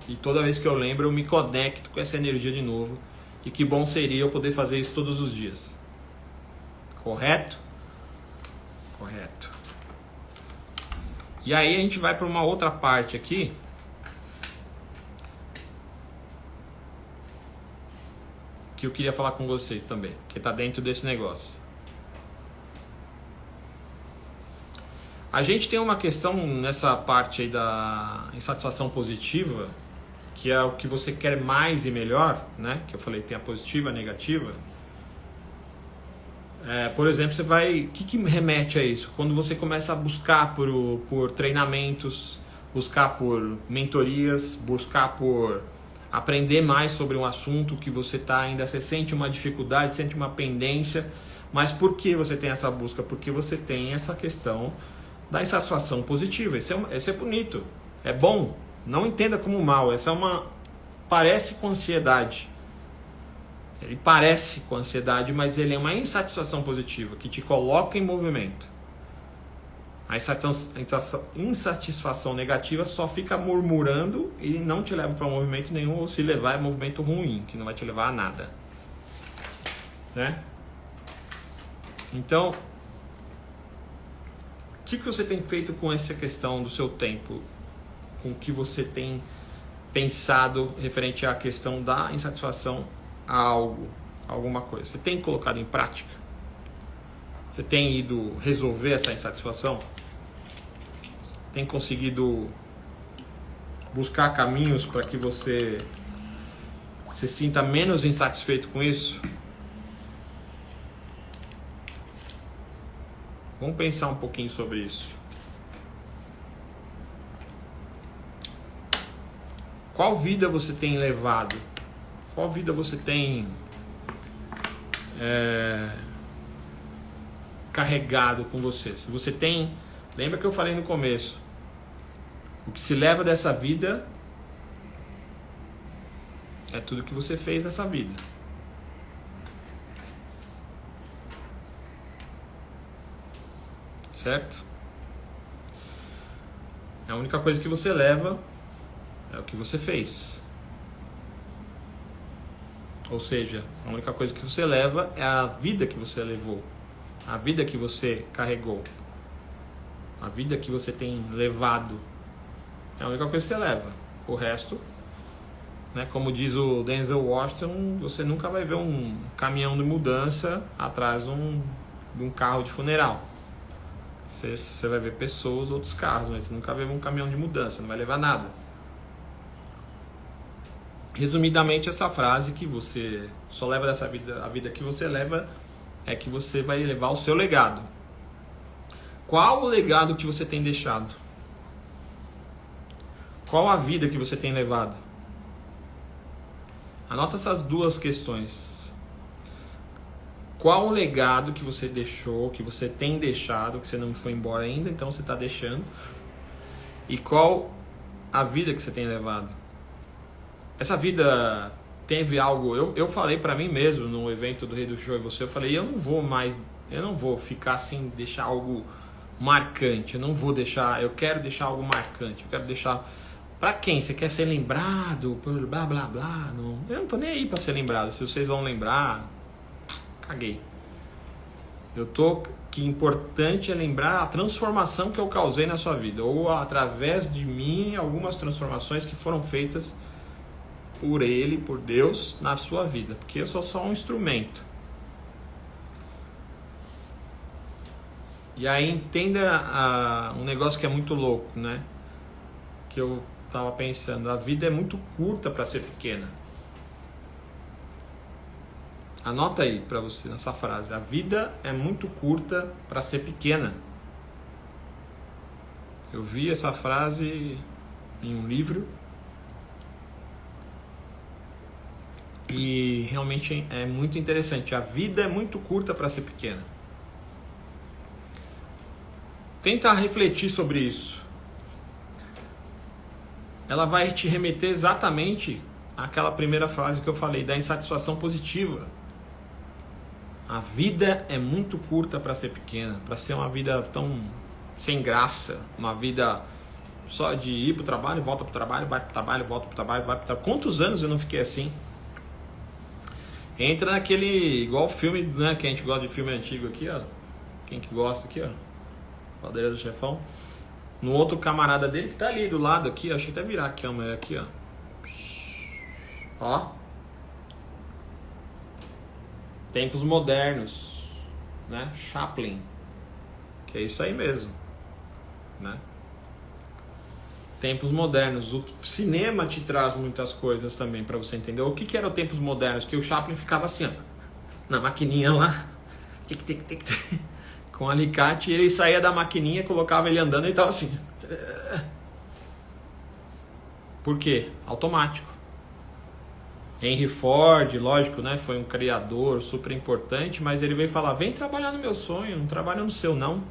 E toda vez que eu lembro, eu me conecto com essa energia de novo. E que bom seria eu poder fazer isso todos os dias. Correto? Correto. E aí a gente vai para uma outra parte aqui. Que eu queria falar com vocês também. Que está dentro desse negócio. A gente tem uma questão nessa parte aí da insatisfação positiva, que é o que você quer mais e melhor, né? Que eu falei, tem a positiva e a negativa. Por exemplo, você vai... O que remete a isso? Quando você começa a buscar por treinamentos, buscar por mentorias, buscar por aprender mais sobre um assunto que você você sente uma dificuldade, sente uma pendência. Mas por que você tem essa busca? Porque você tem essa questão da insatisfação positiva. Esse é bonito, é bom. Não entenda como mal. Parece com ansiedade. Ele parece com ansiedade, mas ele é uma insatisfação positiva que te coloca em movimento. A insatisfação negativa só fica murmurando e não te leva para movimento nenhum, ou se levar é movimento ruim, que não vai te levar a nada. Né? Então, o que você tem feito com essa questão do seu tempo? Com o que você tem pensado referente à questão da insatisfação a alguma coisa? Você tem colocado em prática? Você tem ido resolver essa insatisfação? Tem conseguido buscar caminhos para que você se sinta menos insatisfeito com isso? Vamos pensar um pouquinho sobre isso. Qual vida você tem levado? Qual vida você tem carregado com você? Se você tem... Lembra que eu falei no começo? O que se leva dessa vida é tudo que você fez nessa vida. Certo? A única coisa que você leva é o que você fez. Ou seja, a única coisa que você leva é a vida que você levou, a vida que você carregou, a vida que você tem levado. É a única coisa que você leva. O resto, né, como diz o Denzel Washington, você nunca vai ver um caminhão de mudança atrás de um carro de funeral. Você vai ver pessoas, outros carros, mas você nunca vai ver um caminhão de mudança, não vai levar nada. Resumidamente, essa frase que você só leva dessa vida, a vida que você leva é que você vai levar o seu legado. Qual o legado que você tem deixado? Qual a vida que você tem levado? Anota essas duas questões. Qual o legado que você deixou, que você tem deixado, que você não foi embora ainda, então você está deixando? E qual a vida que você tem levado? Essa vida teve algo... Eu falei para mim mesmo no evento do Rei do Show e você, eu falei, eu não vou ficar assim, deixar algo marcante, eu quero deixar algo marcante, eu quero deixar... Pra quem? Você quer ser lembrado por blá blá blá? Não, eu não tô nem aí pra ser lembrado, se vocês vão lembrar, caguei. Que importante é lembrar a transformação que eu causei na sua vida, ou através de mim, algumas transformações que foram feitas por Ele, por Deus, na sua vida, porque eu sou só um instrumento. E aí entenda um negócio que é muito louco, né? Que eu tava pensando, a vida é muito curta para ser pequena. Anota aí para você nessa frase, a vida é muito curta para ser pequena. Eu vi essa frase em um livro e realmente é muito interessante. A vida é muito curta para ser pequena. Tenta refletir sobre isso. Ela vai te remeter exatamente àquela primeira frase que eu falei, da insatisfação positiva. A vida é muito curta para ser pequena, para ser uma vida tão sem graça, uma vida só de ir pro trabalho, volta pro trabalho, vai pro trabalho, volta pro trabalho, vai pro trabalho. Quantos anos eu não fiquei assim? Entra naquele, igual filme, né, que a gente gosta de filme antigo aqui, ó. Quem que gosta aqui, ó? Caldeira do Chefão. No outro camarada dele que tá ali do lado aqui, ó. Deixa eu até virar a câmera aqui, ó. Ó. Tempos modernos, né? Chaplin. Que é isso aí mesmo, né? Tempos modernos. O cinema te traz muitas coisas também para você entender. O que era o tempos modernos? Que o Chaplin ficava assim, ó, na maquininha lá, tic, tic, tic, tic, com um alicate, e ele saía da maquininha, colocava ele andando e tava assim. Por quê? Automático. Henry Ford, lógico, né, foi um criador super importante, mas ele veio falar, vem trabalhar no meu sonho, não trabalha no seu não.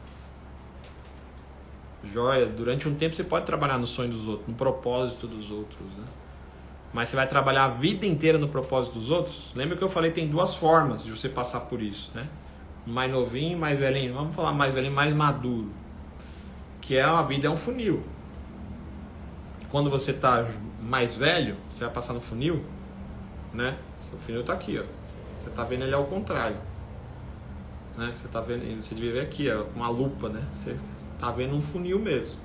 Joia, durante um tempo você pode trabalhar no sonho dos outros, no propósito dos outros, né? Mas você vai trabalhar a vida inteira no propósito dos outros? Lembra que eu falei, tem duas formas de você passar por isso, né? Mais novinho, mais velhinho, vamos falar mais velhinho, mais maduro. Que é a vida é um funil. Quando você tá mais velho, você vai passar no funil, né? Seu funil tá aqui, ó. Você tá vendo ele ao contrário, né? Você tá vendo, você devia ver aqui, ó, com uma lupa, né? Você tá vendo um funil mesmo.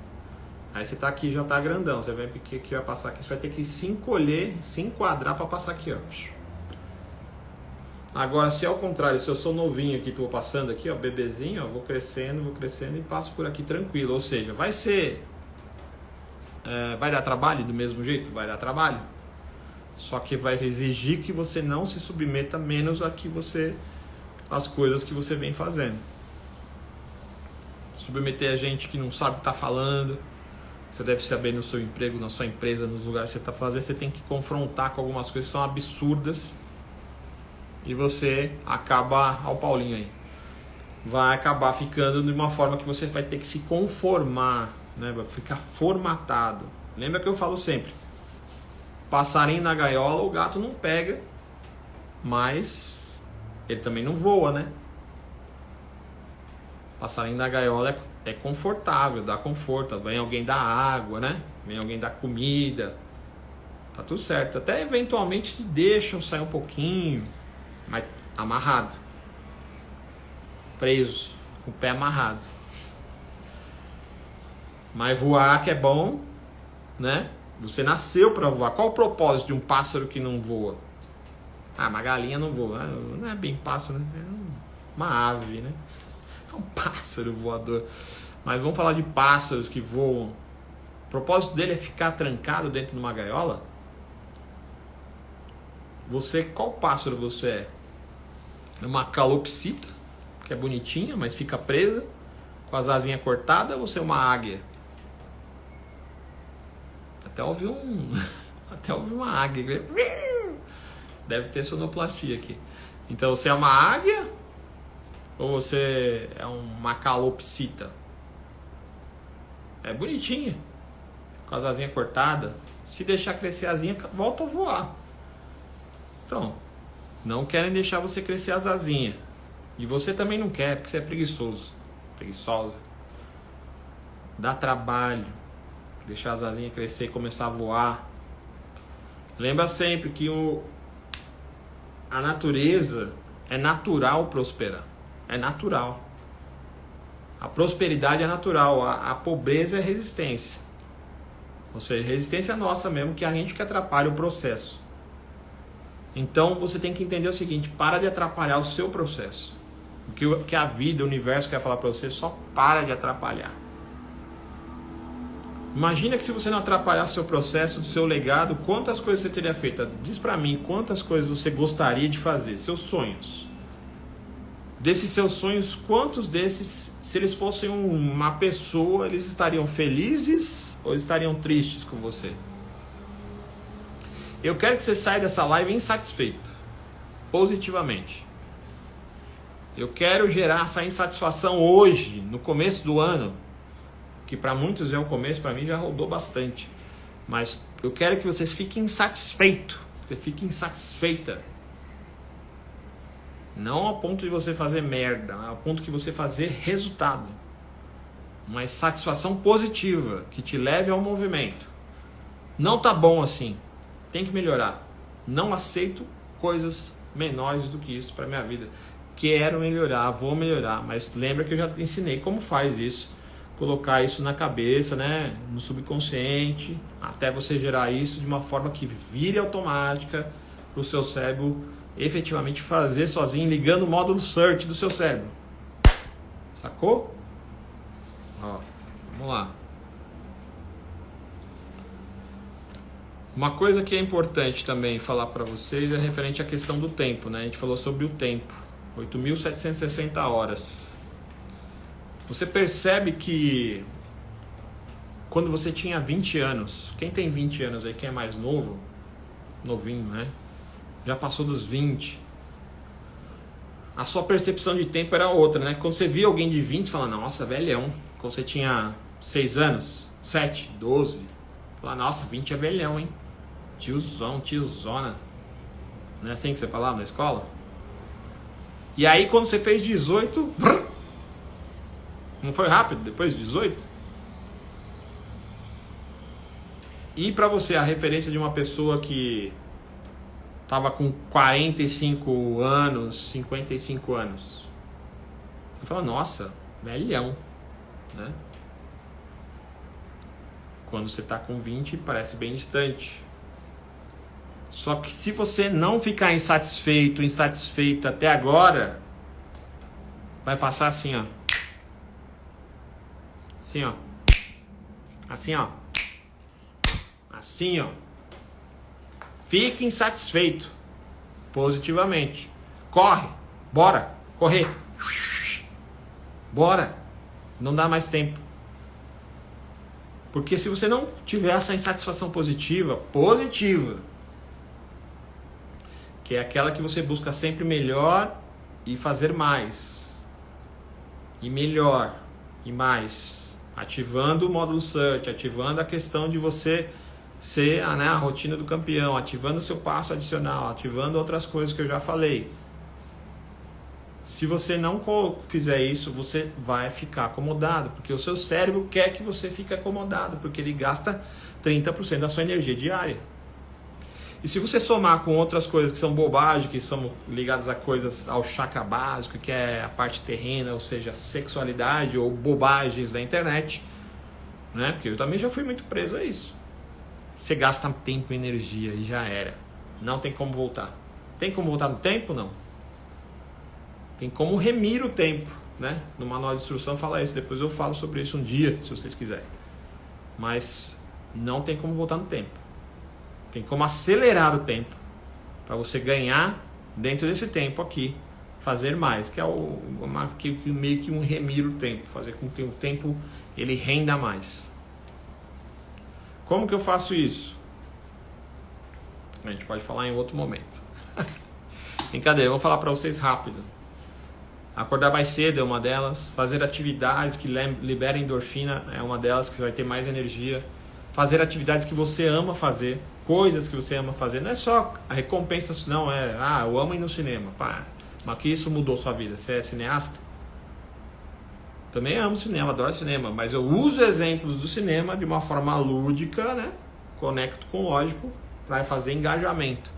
Aí você tá aqui, já tá grandão. Você vai que vai passar aqui, você vai ter que se encolher, se enquadrar para passar aqui, ó. Agora, se é ao contrário, se eu sou novinho aqui, tô passando aqui, ó, bebezinho, ó, vou crescendo e passo por aqui tranquilo. Ou seja, vai ser vai dar trabalho do mesmo jeito? Vai dar trabalho. Só que vai exigir que você não se submeta menos às coisas que você vem fazendo. Submeter a gente que não sabe o que tá falando. Você deve saber no seu emprego, na sua empresa, nos lugares que você está fazendo, você tem que confrontar com algumas coisas que são absurdas e você acaba, ao Paulinho aí, vai acabar ficando de uma forma que você vai ter que se conformar, né? Vai ficar formatado. Lembra que eu falo sempre, passarinho na gaiola o gato não pega, mas ele também não voa, né? Passarinho na gaiola é confortável, dá conforto, vem alguém dar água, né? Vem alguém dar comida, tá tudo certo. Até eventualmente te deixam sair um pouquinho, mas amarrado, preso, com o pé amarrado. Mas voar que é bom, né? Você nasceu para voar. Qual o propósito de um pássaro que não voa? Ah, uma galinha não voa. Não é bem pássaro, né? É uma ave, né? É um pássaro voador. Mas vamos falar de pássaros que voam. O propósito dele é ficar trancado dentro de uma gaiola? Qual pássaro você é? É uma calopsita, que é bonitinha, mas fica presa, com as asinhas cortadas, ou você é uma águia? Até ouvi uma águia. Deve ter sonoplastia aqui. Então você é uma águia ou você é uma calopsita? É bonitinha, com as asinhas cortadas. Se deixar crescer a asinha, volta a voar. Então, não querem deixar você crescer as asinhas. E você também não quer, porque você é preguiçoso. Preguiçosa. Dá trabalho deixar as asinhas crescer e começar a voar. Lembra sempre que a natureza é natural prosperar. É natural. A prosperidade é natural. A pobreza é resistência. Ou seja, resistência é nossa mesmo, que a gente que atrapalha o processo. Então você tem que entender o seguinte: para de atrapalhar o seu processo. O que a vida, o universo quer falar para você, só para de atrapalhar. Imagina que se você não atrapalhasse o seu processo, do seu legado, quantas coisas você teria feito? Diz pra mim quantas coisas você gostaria de fazer, seus sonhos. Desses seus sonhos, quantos desses, se eles fossem uma pessoa, eles estariam felizes ou estariam tristes com você? Eu quero que você saia dessa live insatisfeito, positivamente. Eu quero gerar essa insatisfação hoje, no começo do ano, que para muitos é o começo, para mim já rodou bastante. Mas eu quero que vocês fiquem insatisfeitos, você fique insatisfeita. Não ao ponto de você fazer merda, ao ponto de você fazer resultado. Uma satisfação positiva, que te leve ao movimento. Não tá bom assim, tem que melhorar. Não aceito coisas menores do que isso para minha vida. Quero melhorar, vou melhorar, mas lembra que eu já te ensinei como faz isso. Colocar isso na cabeça, né, no subconsciente, até você gerar isso de uma forma que vire automática para o seu cérebro efetivamente fazer sozinho, ligando o módulo search do seu cérebro. Sacou? Ó, vamos lá. Uma coisa que é importante também falar para vocês é referente à questão do tempo, né? A gente falou sobre o tempo. 8.760 horas. Você percebe que quando você tinha 20 anos, quem tem 20 anos aí, quem é mais novo, novinho, né? Já passou dos 20. A sua percepção de tempo era outra, né? Quando você via alguém de 20, você fala, nossa, velhão. Quando você tinha 6 anos, 7, 12, fala, nossa, 20 é velhão, hein? Tiozão, tiozona. Não é assim que você falava na escola? E aí quando você fez 18, não foi rápido depois de 18? E pra você, a referência de uma pessoa que tava com 45 anos, 55 anos, você fala, nossa, velhão, né? Quando você tá com 20, parece bem distante. Só que se você não ficar insatisfeito, insatisfeita até agora, vai passar assim, ó. Assim, ó. Assim, ó. Assim, ó. Fique insatisfeito. Positivamente. Corre. Bora. Correr. Bora. Não dá mais tempo. Porque se você não tiver essa insatisfação positiva, que é aquela que você busca sempre melhor e fazer mais. E melhor e mais. Ativando o módulo search, ativando a questão de você ser, né, a rotina do campeão, ativando o seu passo adicional, ativando outras coisas que eu já falei. Se você não fizer isso, você vai ficar acomodado, porque o seu cérebro quer que você fique acomodado, porque ele gasta 30% da sua energia diária. E se você somar com outras coisas que são bobagem, que são ligadas a coisas, ao chakra básico, que é a parte terrena, ou seja, sexualidade ou bobagens da internet, né? Porque eu também já fui muito preso a isso. Você gasta tempo e energia e já era. Não tem como voltar. Tem como voltar no tempo? Não. Tem como remir o tempo, né? No manual de instrução fala isso. Depois eu falo sobre isso um dia, se vocês quiserem. Mas não tem como voltar no tempo. Tem como acelerar o tempo para você ganhar dentro desse tempo aqui, fazer mais, que é meio que um remir o tempo, fazer com que o tempo ele renda mais. Como que eu faço isso? A gente pode falar em outro momento. Brincadeira, eu vou falar para vocês rápido. Acordar mais cedo é uma delas. Fazer atividades que liberam endorfina é uma delas, que vai ter mais energia. Fazer atividades que você ama fazer, coisas que você ama fazer. Não é só a recompensa, não é, eu amo ir no cinema. Pá, mas que isso mudou sua vida? Você é cineasta? Também amo cinema, adoro cinema, mas eu uso exemplos do cinema de uma forma lúdica, né? Conecto com o lógico para fazer engajamento,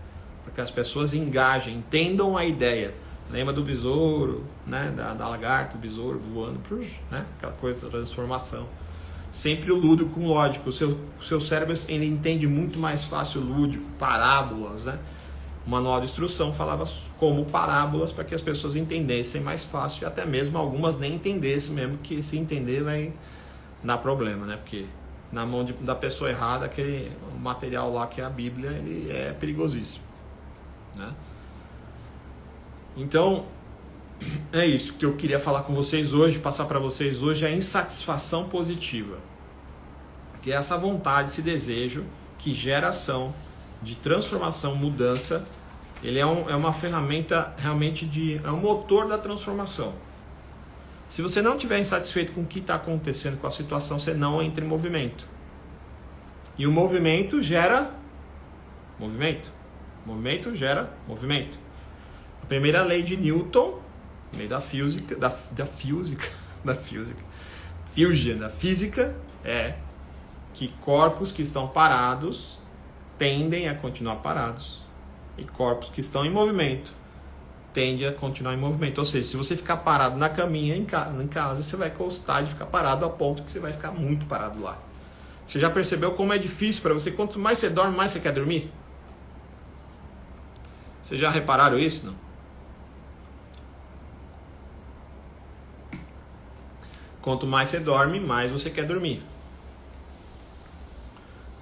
para que as pessoas engajem, entendam a ideia. Lembra do besouro, né? Da lagarta, o besouro voando, né? Aquela coisa da transformação. Sempre o lúdico com lógico. O seu cérebro ainda entende muito mais fácil o lúdico, parábolas, né? O manual de instrução falava como parábolas para que as pessoas entendessem mais fácil e até mesmo algumas nem entendessem mesmo, que se entender vai dar problema, né? Porque na mão da pessoa errada, aquele material lá que é a Bíblia, ele é perigosíssimo, né? Então, é isso que eu queria falar com vocês hoje, passar para vocês hoje, a insatisfação positiva, que é essa vontade, esse desejo que gera ação de transformação, mudança. Ele é uma ferramenta realmente é um motor da transformação. Se você não estiver insatisfeito com o que está acontecendo com a situação, você não entra em movimento. E o movimento gera movimento. Movimento gera movimento. A primeira lei de Newton, lei da física, da física, é que corpos que estão parados tendem a continuar parados e corpos que estão em movimento tendem a continuar em movimento. Ou seja, se você ficar parado na caminha em casa, você vai gostar de ficar parado a ponto que você vai ficar muito parado lá. Você já percebeu como é difícil para você? Quanto mais você dorme, mais você quer dormir? Vocês já repararam isso, não? Quanto mais você dorme, mais você quer dormir.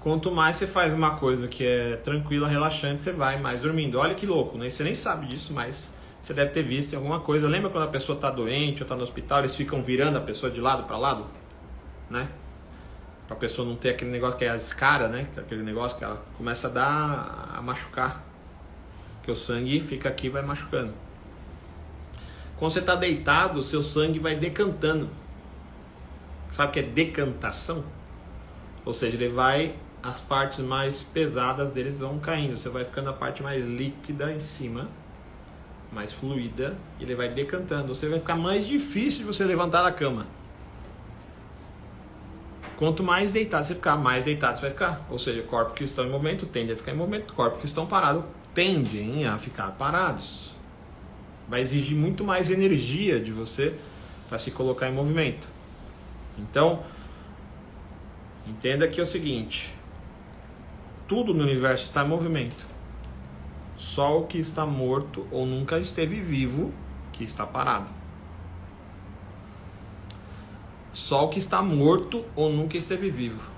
Quanto mais você faz uma coisa que é tranquila, relaxante, você vai mais dormindo. Olha que louco, né? Você nem sabe disso, mas Você deve ter visto em alguma coisa. Lembra quando a pessoa está doente ou está no hospital, eles ficam virando a pessoa de lado para lado, né? Para a pessoa não ter aquele negócio que é a escara, né? Aquele negócio que ela começa a machucar. Que o sangue fica aqui e vai machucando. Quando você está deitado, o seu sangue vai decantando. Sabe o que é decantação? Ou seja, ele vai, as partes mais pesadas deles vão caindo. Você vai ficando a parte mais líquida em cima, mais fluida, e ele vai decantando. Você vai ficar mais difícil de você levantar da cama. Quanto mais deitado você ficar, mais deitado você vai ficar. Ou seja, corpos que estão em movimento tendem a ficar em movimento, corpos que estão parados tendem a ficar parados. Vai exigir muito mais energia de você para se colocar em movimento. Então, entenda que é o seguinte: tudo no universo está em movimento. Só o que está morto ou nunca esteve vivo que está parado. Só o que está morto ou nunca esteve vivo.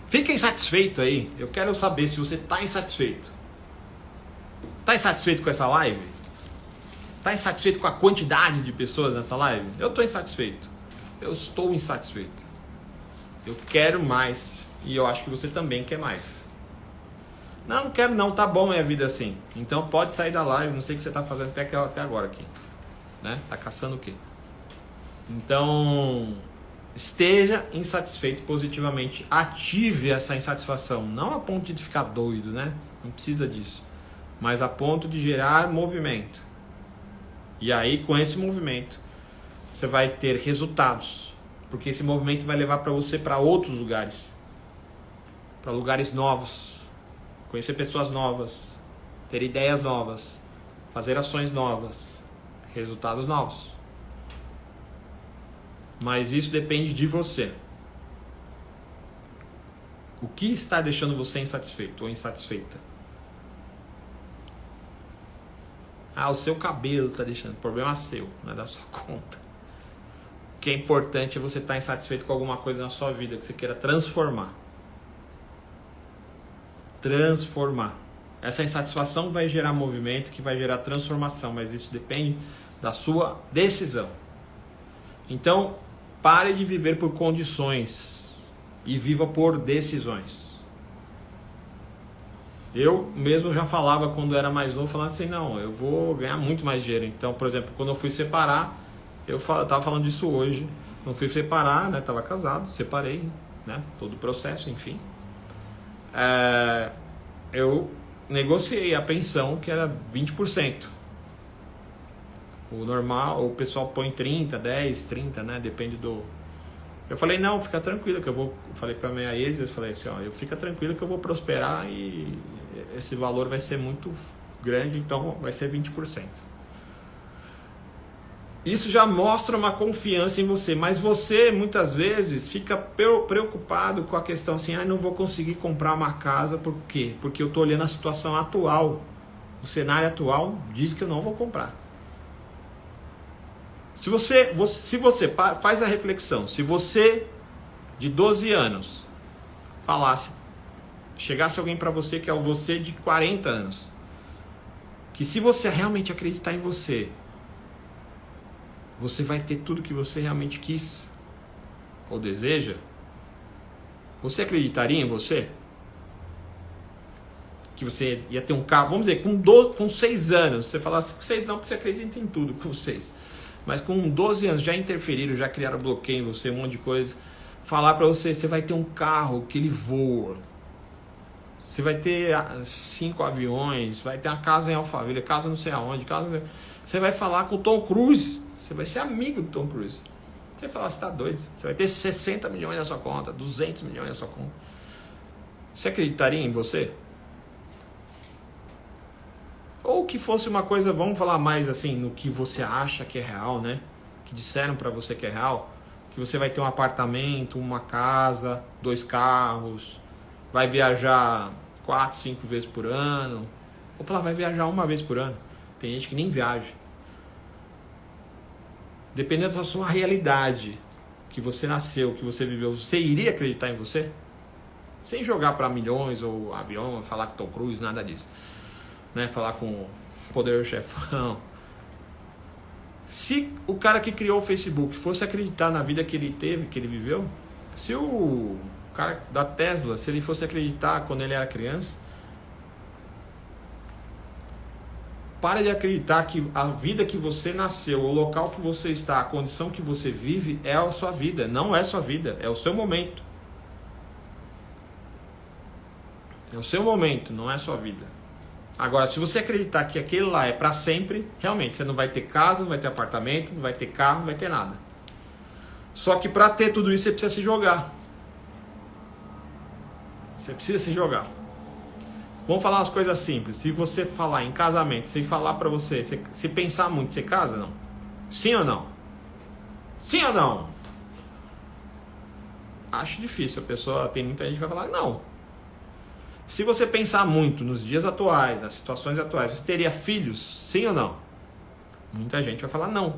Fica insatisfeito aí. Eu quero saber se você está insatisfeito. Está insatisfeito com essa live? Está insatisfeito com a quantidade de pessoas nessa live? Eu estou insatisfeito. Eu estou insatisfeito. Eu quero mais. E eu acho que você também quer mais. Não, não quero não. Tá bom minha vida assim. Então pode sair da live. Não sei o que você está fazendo até agora aqui. Né? Tá caçando o quê? Então, esteja insatisfeito positivamente. Ative essa insatisfação. Não a ponto de ficar doido, né? Não precisa disso. Mas a ponto de gerar movimento. E aí, com esse movimento, você vai ter resultados. Porque esse movimento vai levar para você para outros lugares. Para lugares novos. Conhecer pessoas novas. Ter ideias novas. Fazer ações novas. Resultados novos. Mas isso depende de você. O que está deixando você insatisfeito ou insatisfeita? Ah, o seu cabelo está deixando. Problema seu, não é da sua conta. O que é importante é você estar insatisfeito com alguma coisa na sua vida que você queira transformar. Transformar. Essa insatisfação vai gerar movimento, que vai gerar transformação, mas isso depende da sua decisão. Então, pare de viver por condições e viva por decisões. Eu mesmo já falava quando era mais novo, falando assim, não, eu vou ganhar muito mais dinheiro. Então, por exemplo, quando eu fui separar, eu estava falando disso hoje, quando fui separar, né, estava casado, separei, né, todo o processo, enfim. Eu negociei a pensão, que era 20%. O normal, o pessoal põe 30, 10, 30, né, depende do... Eu falei, não, fica tranquilo que eu vou... Falei pra minha ex, eu falei assim, ó, fica tranquilo que eu vou prosperar e esse valor vai ser muito grande, então vai ser 20%. Isso já mostra uma confiança em você, mas você muitas vezes fica preocupado com a questão assim, não vou conseguir comprar uma casa, por quê? Porque eu tô olhando a situação atual, o cenário atual diz que eu não vou comprar. Se você faz a reflexão, se você de 12 anos chegasse alguém para você que é o você de 40 anos, que se você realmente acreditar em você, você vai ter tudo que você realmente quis ou deseja, você acreditaria em você? Que você ia ter um carro, vamos dizer, com 6 anos, você falasse, com 6 não, porque você acredita em tudo, com 6. Mas com 12 anos já interferiram, já criaram bloqueio em você, um monte de coisa. Falar pra você, você vai ter um carro que ele voa. Você vai ter 5 aviões, vai ter uma casa em Alphaville, casa não sei aonde, casa... Você vai falar com o Tom Cruise, você vai ser amigo do Tom Cruise. Você vai falar, você tá doido? Você vai ter 60 milhões na sua conta, 200 milhões na sua conta. Você acreditaria em você? Ou que fosse uma coisa, vamos falar mais assim, no que você acha que é real, né? Que disseram pra você que é real. Que você vai ter um apartamento, uma casa, 2 carros, vai viajar 4, 5 vezes por ano. Vou falar, vai viajar uma vez por ano. Tem gente que nem viaja. Dependendo da sua realidade, que você nasceu, que você viveu, você iria acreditar em você? Sem jogar pra milhões ou avião, falar com Tom Cruise, nada disso. Né, falar com o poder chefão, Se o cara que criou o Facebook fosse acreditar na vida que ele teve, que ele viveu, se o cara da Tesla, se ele fosse acreditar quando ele era criança, para de acreditar que a vida que você nasceu, o local que você está, a condição que você vive é a sua vida. Não é sua vida, é o seu momento. É o seu momento, não é a sua vida. Agora, se você acreditar que aquele lá é para sempre, realmente, você não vai ter casa, não vai ter apartamento, não vai ter carro, não vai ter nada. Só que para ter tudo isso, você precisa se jogar. Você precisa se jogar. Vamos falar umas coisas simples. Se você falar em casamento, se falar para você, se pensar muito, você casa, não? Sim ou não? Sim ou não? Acho difícil. A pessoa, tem muita gente que vai falar não. Se você pensar muito nos dias atuais, nas situações atuais, você teria filhos? Sim ou não? Muita gente vai falar não.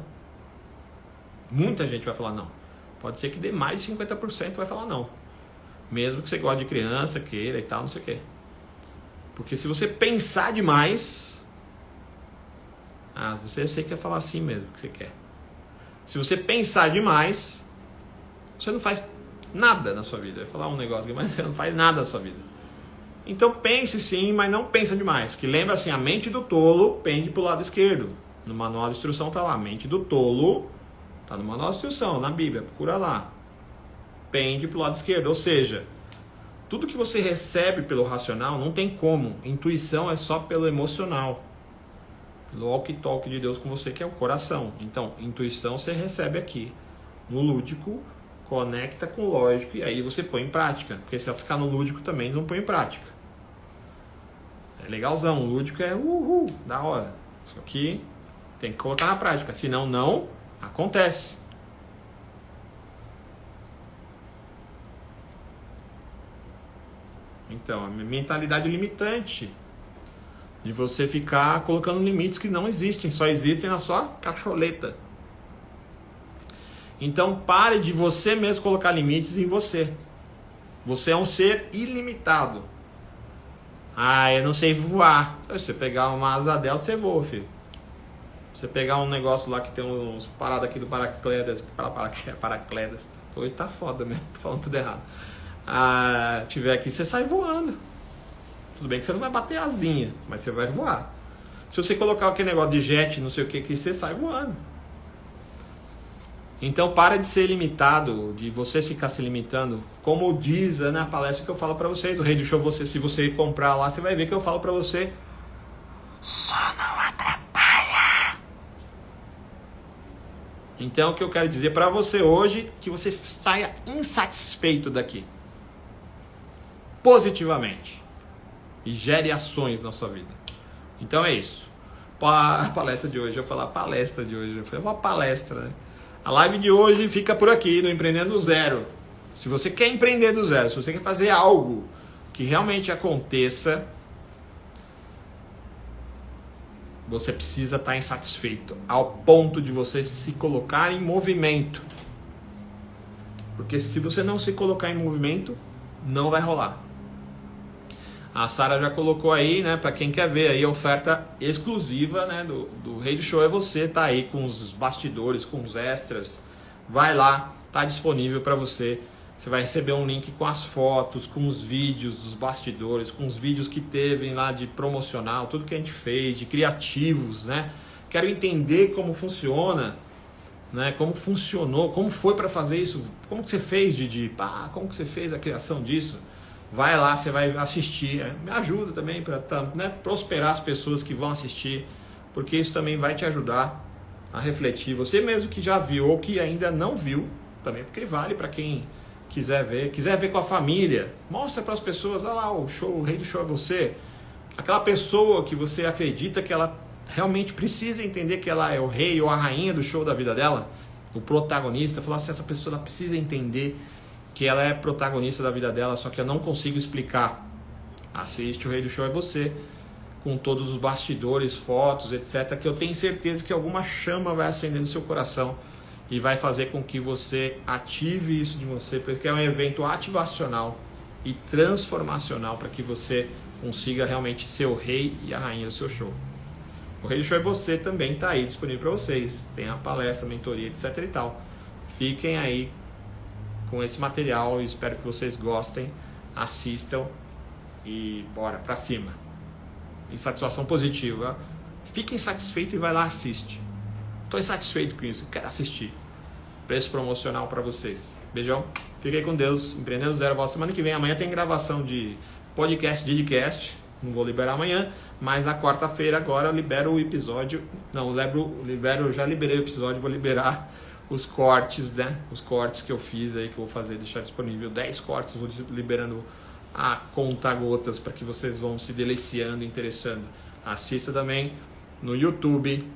Muita gente vai falar não. Pode ser que dê mais de 50% vai falar não. Mesmo que você goste de criança, queira e tal, não sei o quê. Porque se você pensar demais, você quer falar assim mesmo que você quer. Se você pensar demais, você não faz nada na sua vida. Eu ia falar um negócio aqui, mas você não faz nada na sua vida. Então pense sim, mas não pensa demais. Que lembra assim, a mente do tolo pende para o lado esquerdo. No manual de instrução está lá. A mente do tolo está no manual de instrução, na Bíblia, procura lá. Pende para o lado esquerdo. Ou seja, tudo que você recebe pelo racional não tem como. Intuição é só pelo emocional. Pelo walkie-talkie de Deus com você, que é o coração. Então, intuição você recebe aqui. No lúdico, conecta com o lógico e aí você põe em prática. Porque se ela ficar no lúdico também, não põe em prática. É legalzão. O lúdico é da hora. Só que tem que colocar na prática. Senão, não acontece. Então, a mentalidade limitante de você ficar colocando limites que não existem, só existem na sua cacholeta. Então, pare de você mesmo colocar limites em você. Você é um ser ilimitado. Eu não sei voar. Se você pegar uma asa delta, você voa, filho. Se você pegar um negócio lá que tem uns paradas aqui do paraquedas. Hoje tá foda mesmo, tô falando tudo errado. Tiver aqui, você sai voando. Tudo bem que você não vai bater asinha, mas você vai voar. Se você colocar aquele negócio de jet, não sei o que, você sai voando. Então para de ser limitado, de você ficar se limitando. Como diz na palestra que eu falo para vocês, o Rei do Show, se você comprar lá, você vai ver que eu falo para você. Só não atrapalha. Então o que eu quero dizer para você hoje, que você saia insatisfeito daqui. Positivamente. E gere ações na sua vida. Então é isso. A palestra de hoje, eu vou falar palestra de hoje, foi uma palestra, né? A live de hoje fica por aqui, no Empreendendo do Zero. Se você quer empreender do zero, se você quer fazer algo que realmente aconteça, você precisa estar insatisfeito, ao ponto de você se colocar em movimento. Porque se você não se colocar em movimento, não vai rolar. A Sara já colocou aí, né, para quem quer ver aí a oferta exclusiva, né, do Rei do Show é você, tá aí com os bastidores, com os extras. Vai lá, tá disponível para você. Você vai receber um link com as fotos, com os vídeos dos bastidores, com os vídeos que teve lá de promocional, tudo que a gente fez, de criativos, né? Quero entender como funciona, né? Como funcionou, como foi para fazer isso, como que você fez, Didi? Como que você fez a criação disso? Vai lá, você vai assistir, me ajuda também para, né, prosperar as pessoas que vão assistir, porque isso também vai te ajudar a refletir. Você mesmo que já viu ou que ainda não viu, também porque vale para quem quiser ver com a família, mostra para as pessoas, olha lá, o Rei do Show é você. Aquela pessoa que você acredita que ela realmente precisa entender que ela é o rei ou a rainha do show da vida dela, o protagonista, falar assim, essa pessoa ela precisa entender que ela é protagonista da vida dela, só que eu não consigo explicar. Assiste o Rei do Show é você, com todos os bastidores, fotos, etc, que eu tenho certeza que alguma chama vai acender no seu coração e vai fazer com que você ative isso de você, porque é um evento ativacional e transformacional para que você consiga realmente ser o rei e a rainha do seu show. O Rede Show é Você também está aí disponível para vocês. Tem a palestra, a mentoria, etc e tal. Fiquem aí com esse material e espero que vocês gostem, assistam e bora pra cima. Insatisfação positiva. Fique insatisfeito e vai lá assiste. Tô insatisfeito com isso, quero assistir. Preço promocional para vocês. Beijão, fiquem com Deus. Empreendendo Zero, volta semana que vem. Amanhã tem gravação de podcast, Didcast. Não vou liberar amanhã, mas na quarta-feira agora eu libero o episódio. Não, já liberei o episódio, vou liberar os cortes, né? Os cortes que eu fiz aí, que eu vou fazer, deixar disponível 10 cortes, vou liberando a conta gotas para que vocês vão se deliciando, interessando. Assista também no YouTube,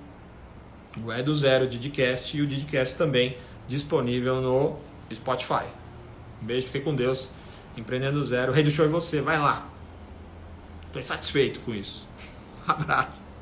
o É do Zero Didcast, e o Didcast também disponível no Spotify. Um beijo, fiquem com Deus. Empreendendo Zero, Rede Show é Você, vai lá. Estou insatisfeito com isso. Abraço.